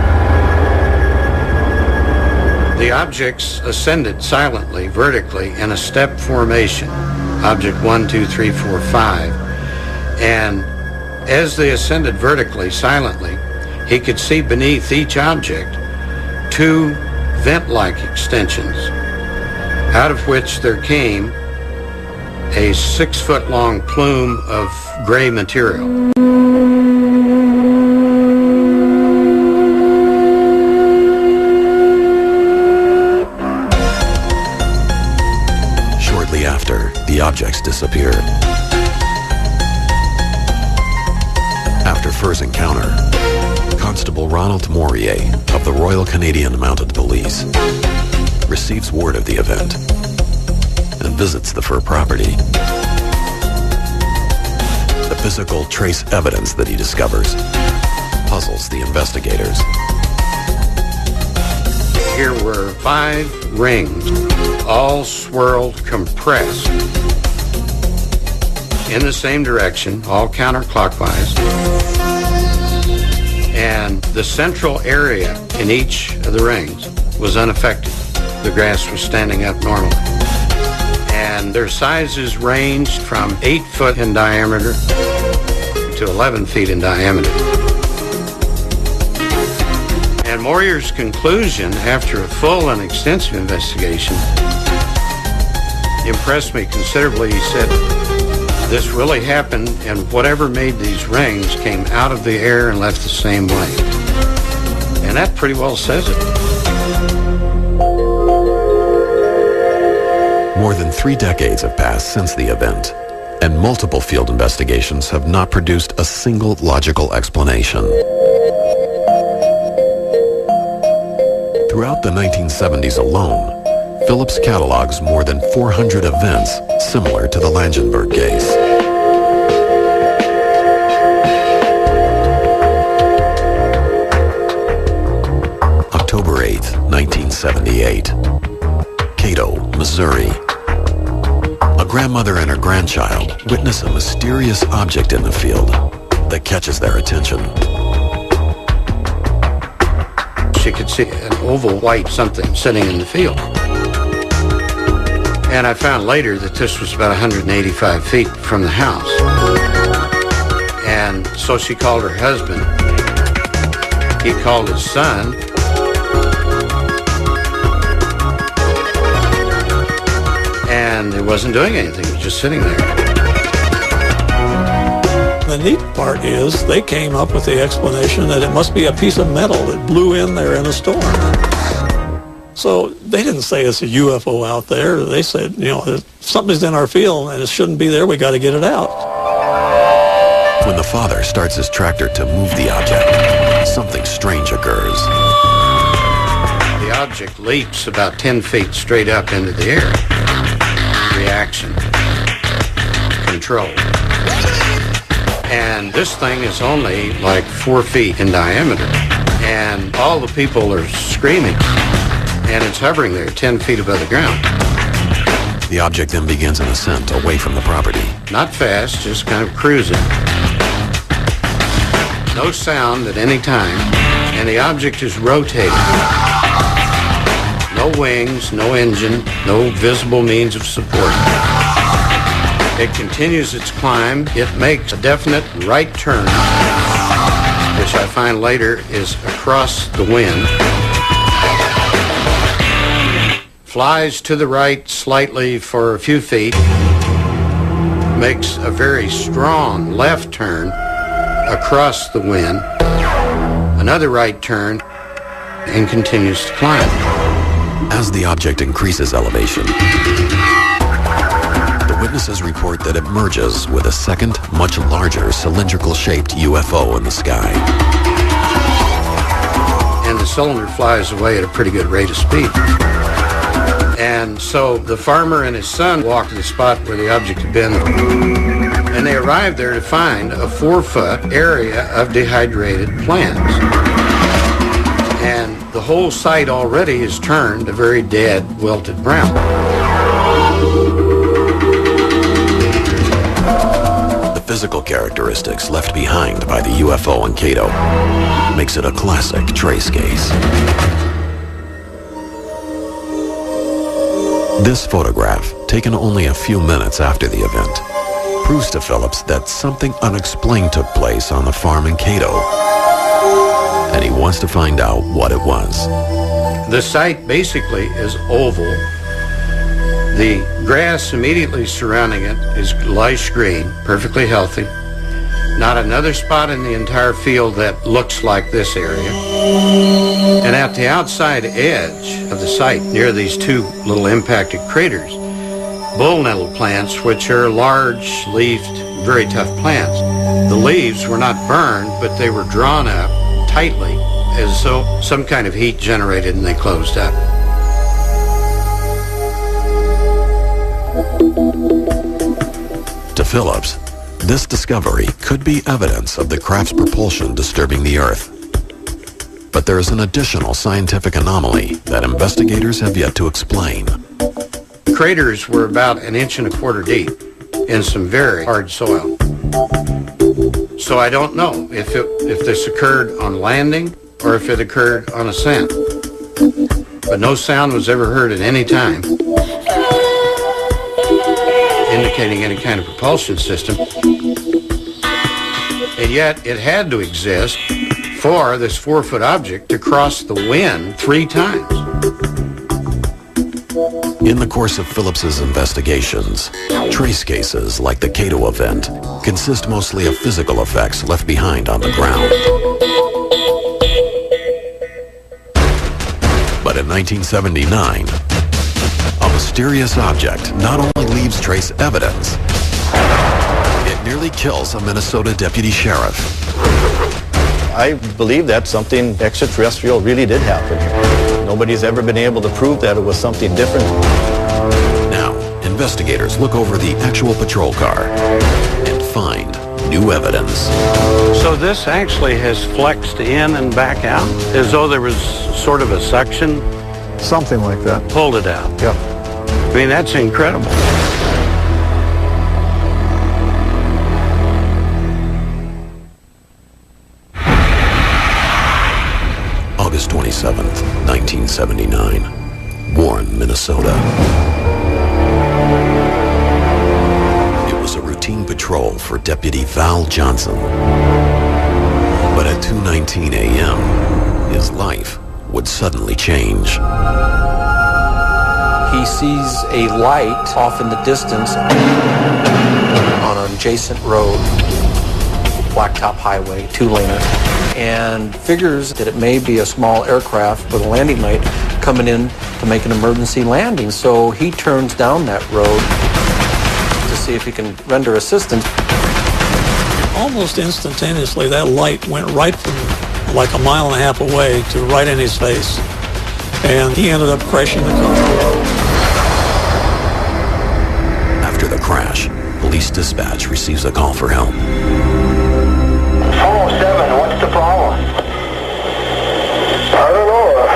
The objects ascended silently, vertically, in a step formation. Object 1, 2, 3, 4, 5. And as they ascended vertically, silently, he could see beneath each object 2 vent-like extensions, out of which there came a 6-foot-long plume of gray material. Shortly after, the objects disappeared. After Fur's encounter, Constable Ronald Morier of the Royal Canadian Mounted Police receives word of the event and visits the Fur property. The physical trace evidence that he discovers puzzles the investigators. Here were 5 rings, all swirled, compressed in the same direction, all counterclockwise. And the central area in each of the rings was unaffected. The grass was standing up normally. And their sizes ranged from 8 foot in diameter to 11 feet in diameter. And Morier's conclusion, after a full and extensive investigation, impressed me considerably. He said, this really happened, and whatever made these rings came out of the air and left the same way. And that pretty well says it. More than 3 decades have passed since the event, and multiple field investigations have not produced a single logical explanation. Throughout the 1970s alone, Phillips catalogs more than 400 events similar to the Langenberg case. October 8, 1978. Cato, Missouri. A grandmother and her grandchild witness a mysterious object in the field that catches their attention. She could see an oval white something sitting in the field. And I found later that this was about 185 feet from the house. And so she called her husband. He called his son. And it wasn't doing anything. It was just sitting there. The neat part is they came up with the explanation that it must be a piece of metal that blew in there in a storm. So they didn't say it's a UFO out there. They said, you know, if something's in our field and it shouldn't be there, we got to get it out. When the father starts his tractor to move the object, something strange occurs. The object leaps about 10 feet straight up into the air. Reaction. Control. And this thing is only like 4 feet in diameter. And all the people are screaming. And it's hovering there 10 feet above the ground. The object then begins an ascent away from the property. Not fast, just kind of cruising. No sound at any time, and the object is rotating. No wings, no engine, no visible means of support. It continues its climb. It makes a definite right turn, which I find later is across the wind. flies to the right slightly for a few feet, makes a very strong left turn across the wind, another right turn, and continues to climb. As the object increases elevation, the witnesses report that it merges with a second, much larger cylindrical-shaped UFO in the sky. And the cylinder flies away at a pretty good rate of speed. And so the farmer and his son walked to the spot where the object had been, and they arrived there to find a 4-foot area of dehydrated plants. And the whole site already is turned a very dead, wilted brown. The physical characteristics left behind by the UFO in Cato makes it a classic trace case. This photograph, taken only a few minutes after the event, proves to Phillips that something unexplained took place on the farm in Cato, and he wants to find out what it was. The site basically is oval. The grass immediately surrounding it is lush green, perfectly healthy. Not another spot in the entire field that looks like this area. And at the outside edge of the site, near these two little impacted craters, bull nettle plants, which are large-leafed, very tough plants. The leaves were not burned, but they were drawn up tightly as though some kind of heat generated and they closed up. To Phillips, this discovery could be evidence of the craft's propulsion disturbing the Earth. But there is an additional scientific anomaly that investigators have yet to explain. The craters were about 1.25 inches deep in some very hard soil. So I don't know if this occurred on landing or if it occurred on ascent. But no sound was ever heard at any time, indicating any kind of propulsion system. And yet it had to exist for this 4-foot object to cross the wind 3 times. In the course of Phillips's investigations, trace cases like the Cato event consist mostly of physical effects left behind on the ground. But in 1979, a mysterious object not only leaves trace evidence, it nearly kills a Minnesota deputy sheriff. I believe that something extraterrestrial really did happen here. Nobody's ever been able to prove that it was something different. Now, investigators look over the actual patrol car and find new evidence. So this actually has flexed in and back out, as though there was sort of a suction. Something like that. Pulled it out. Yeah. I mean, that's incredible. August 27th, 1979, Warren, Minnesota. It was a routine patrol for Deputy Val Johnson. But at 2:19 a.m., his life would suddenly change. He sees a light off in the distance on an adjacent road, blacktop highway, 2-laner, and figures that it may be a small aircraft with a landing light coming in to make an emergency landing. So he turns down that road to see if he can render assistance. Almost instantaneously, that light went right from like 1.5 miles away to right in his face. And he ended up crashing the car. After the crash, police dispatch receives a call for help. 407, what's the problem? I don't know.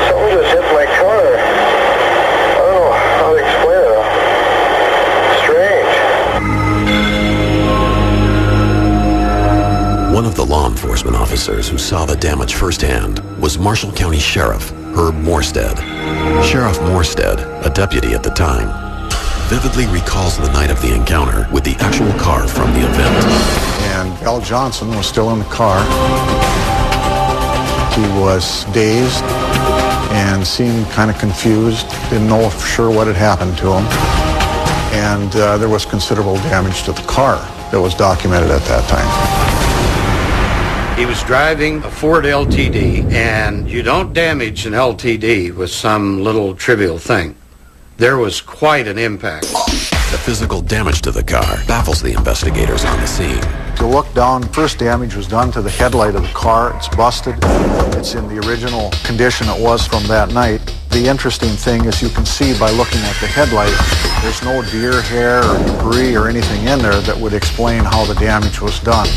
Something just hit my car. I don't know how to explain it. Strange. One of the law enforcement officers who saw the damage firsthand was Marshall County Sheriff Herb Morstead. Sheriff Morstead, a deputy at the time, vividly recalls the night of the encounter with the actual car from the event. And Val Johnson was still in the car. He was dazed. and seemed kind of confused, didn't know for sure what had happened to him. And there was considerable damage to the car that was documented at that time. He was driving a Ford LTD, and you don't damage an LTD with some little trivial thing. There was quite an impact. The physical damage to the car baffles the investigators on the scene. If you look down, first damage was done to the headlight of the car. It's busted. It's in the original condition it was from that night. The interesting thing is you can see by looking at the headlight, there's no deer hair or debris or anything in there that would explain how the damage was done.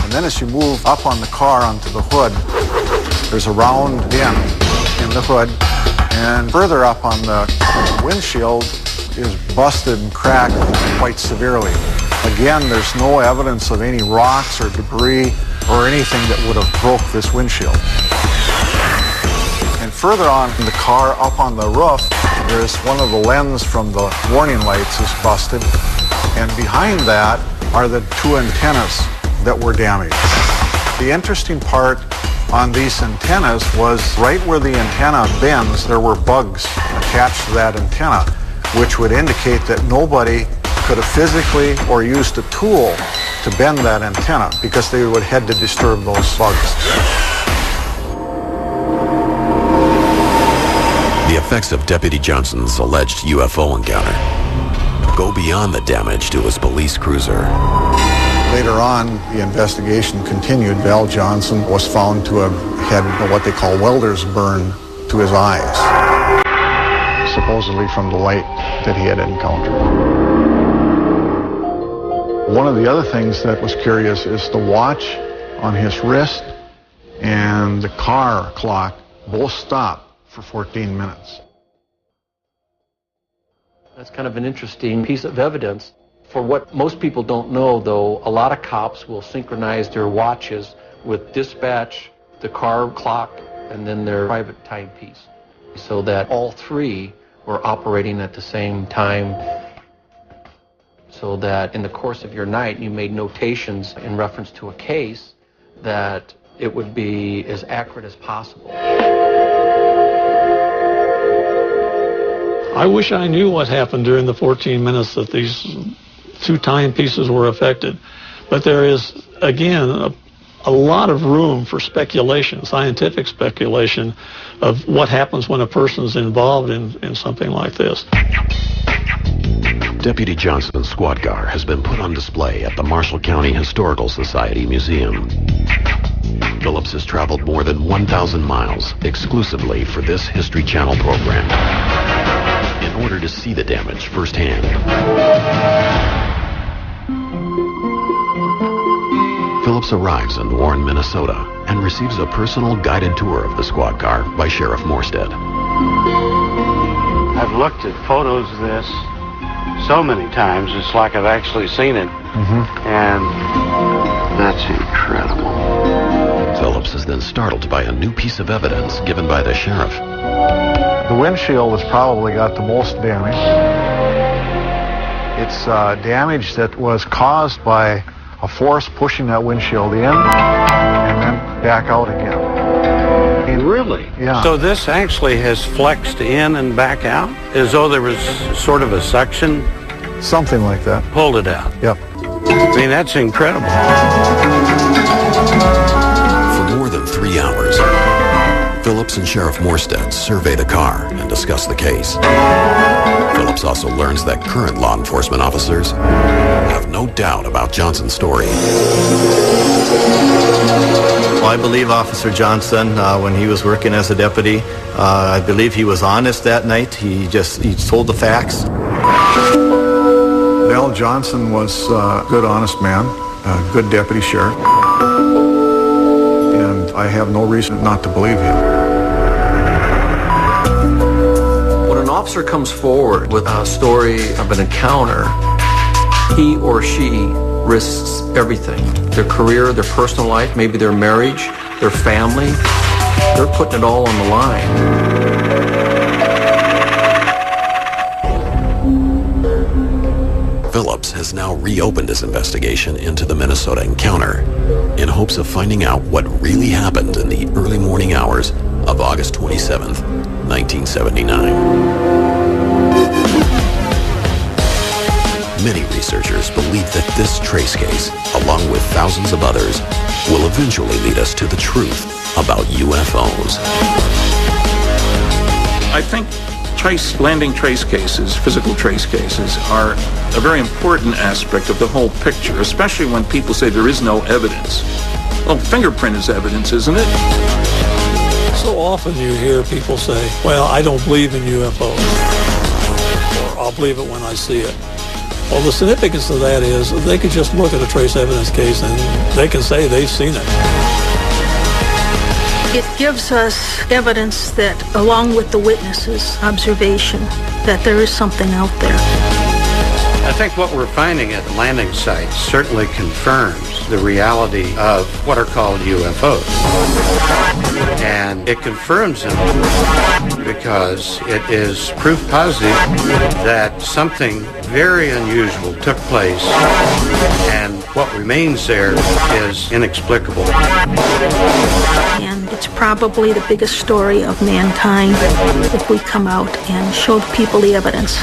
And then as you move up on the car onto the hood, there's a round dent in the hood. And further up on the windshield is busted and cracked quite severely. Again, there's no evidence of any rocks or debris or anything that would have broke this windshield. And further on in the car, up on the roof, there's one of the lenses from the warning lights is busted. And behind that are the two antennas that were damaged. The interesting part on these antennas was right where the antenna bends, there were bugs attached to that antenna, which would indicate that nobody could have physically or used a tool to bend that antenna because they would have had to disturb those bugs. The effects of Deputy Johnson's alleged UFO encounter go beyond the damage to his police cruiser. Later on, the investigation continued. Val Johnson was found to have had what they call welder's burn to his eyes, supposedly from the light that he had encountered. One of the other things that was curious is the watch on his wrist and the car clock both stopped for 14 minutes. That's kind of an interesting piece of evidence. For what most people don't know, though, a lot of cops will synchronize their watches with dispatch, the car clock, and then their private timepiece, so that all three were operating at the same time, so that in the course of your night you made notations in reference to a case that it would be as accurate as possible. I wish I knew what happened during the 14 minutes that these two timepieces were affected. But there is, again, a lot of room for speculation, scientific speculation, of what happens when a person's involved in something like this. Deputy Johnson's squad car has been put on display at the Marshall County Historical Society Museum. Phillips has traveled more than 1,000 miles exclusively for this History Channel program in order to see the damage firsthand. Phillips arrives in Warren, Minnesota, and receives a personal guided tour of the squad car by Sheriff Morstead. I've looked at photos of this so many times, it's like I've actually seen it. And that's incredible. Phillips is then startled by a new piece of evidence given by the sheriff. The windshield has probably got the most damage. It's damage that was caused by a force pushing that windshield in and then back out again. Really? Yeah. So this actually has flexed in and back out, as though there was sort of a suction? Something like that. Pulled it out? Yep. I mean, that's incredible. For more than 3 hours, Phillips and Sheriff Morstead survey the car and discuss the case. Phillips also learns that current law enforcement officers have no doubt about Johnson's story. Well, I believe Officer Johnson, when he was working as a deputy, I believe he was honest that night. He told the facts. Val Johnson was a good, honest man, a good deputy sheriff, and I have no reason not to believe him. When an officer comes forward with a story of an encounter, he or she risks everything. Their career, their personal life, maybe their marriage, their family. They're putting it all on the line. Phillips has now reopened his investigation into the Minnesota encounter in hopes of finding out what really happened in the early morning hours of August 27th, 1979. Many researchers believe that this trace case, along with thousands of others, will eventually lead us to the truth about UFOs. I think landing trace cases, physical trace cases, are a very important aspect of the whole picture, especially when people say there is no evidence. Well, fingerprint is evidence, isn't it? So often you hear people say, well, I don't believe in UFOs, or I'll believe it when I see it. Well, the significance of that is they could just look at a trace evidence case and they can say they've seen it. It gives us evidence that, along with the witnesses' observation, that there is something out there. I think what we're finding at the landing site certainly confirms the reality of what are called UFOs. And it confirms them because it is proof positive that something very unusual took place, and what remains there is inexplicable. And it's probably the biggest story of mankind if we come out and show people the evidence.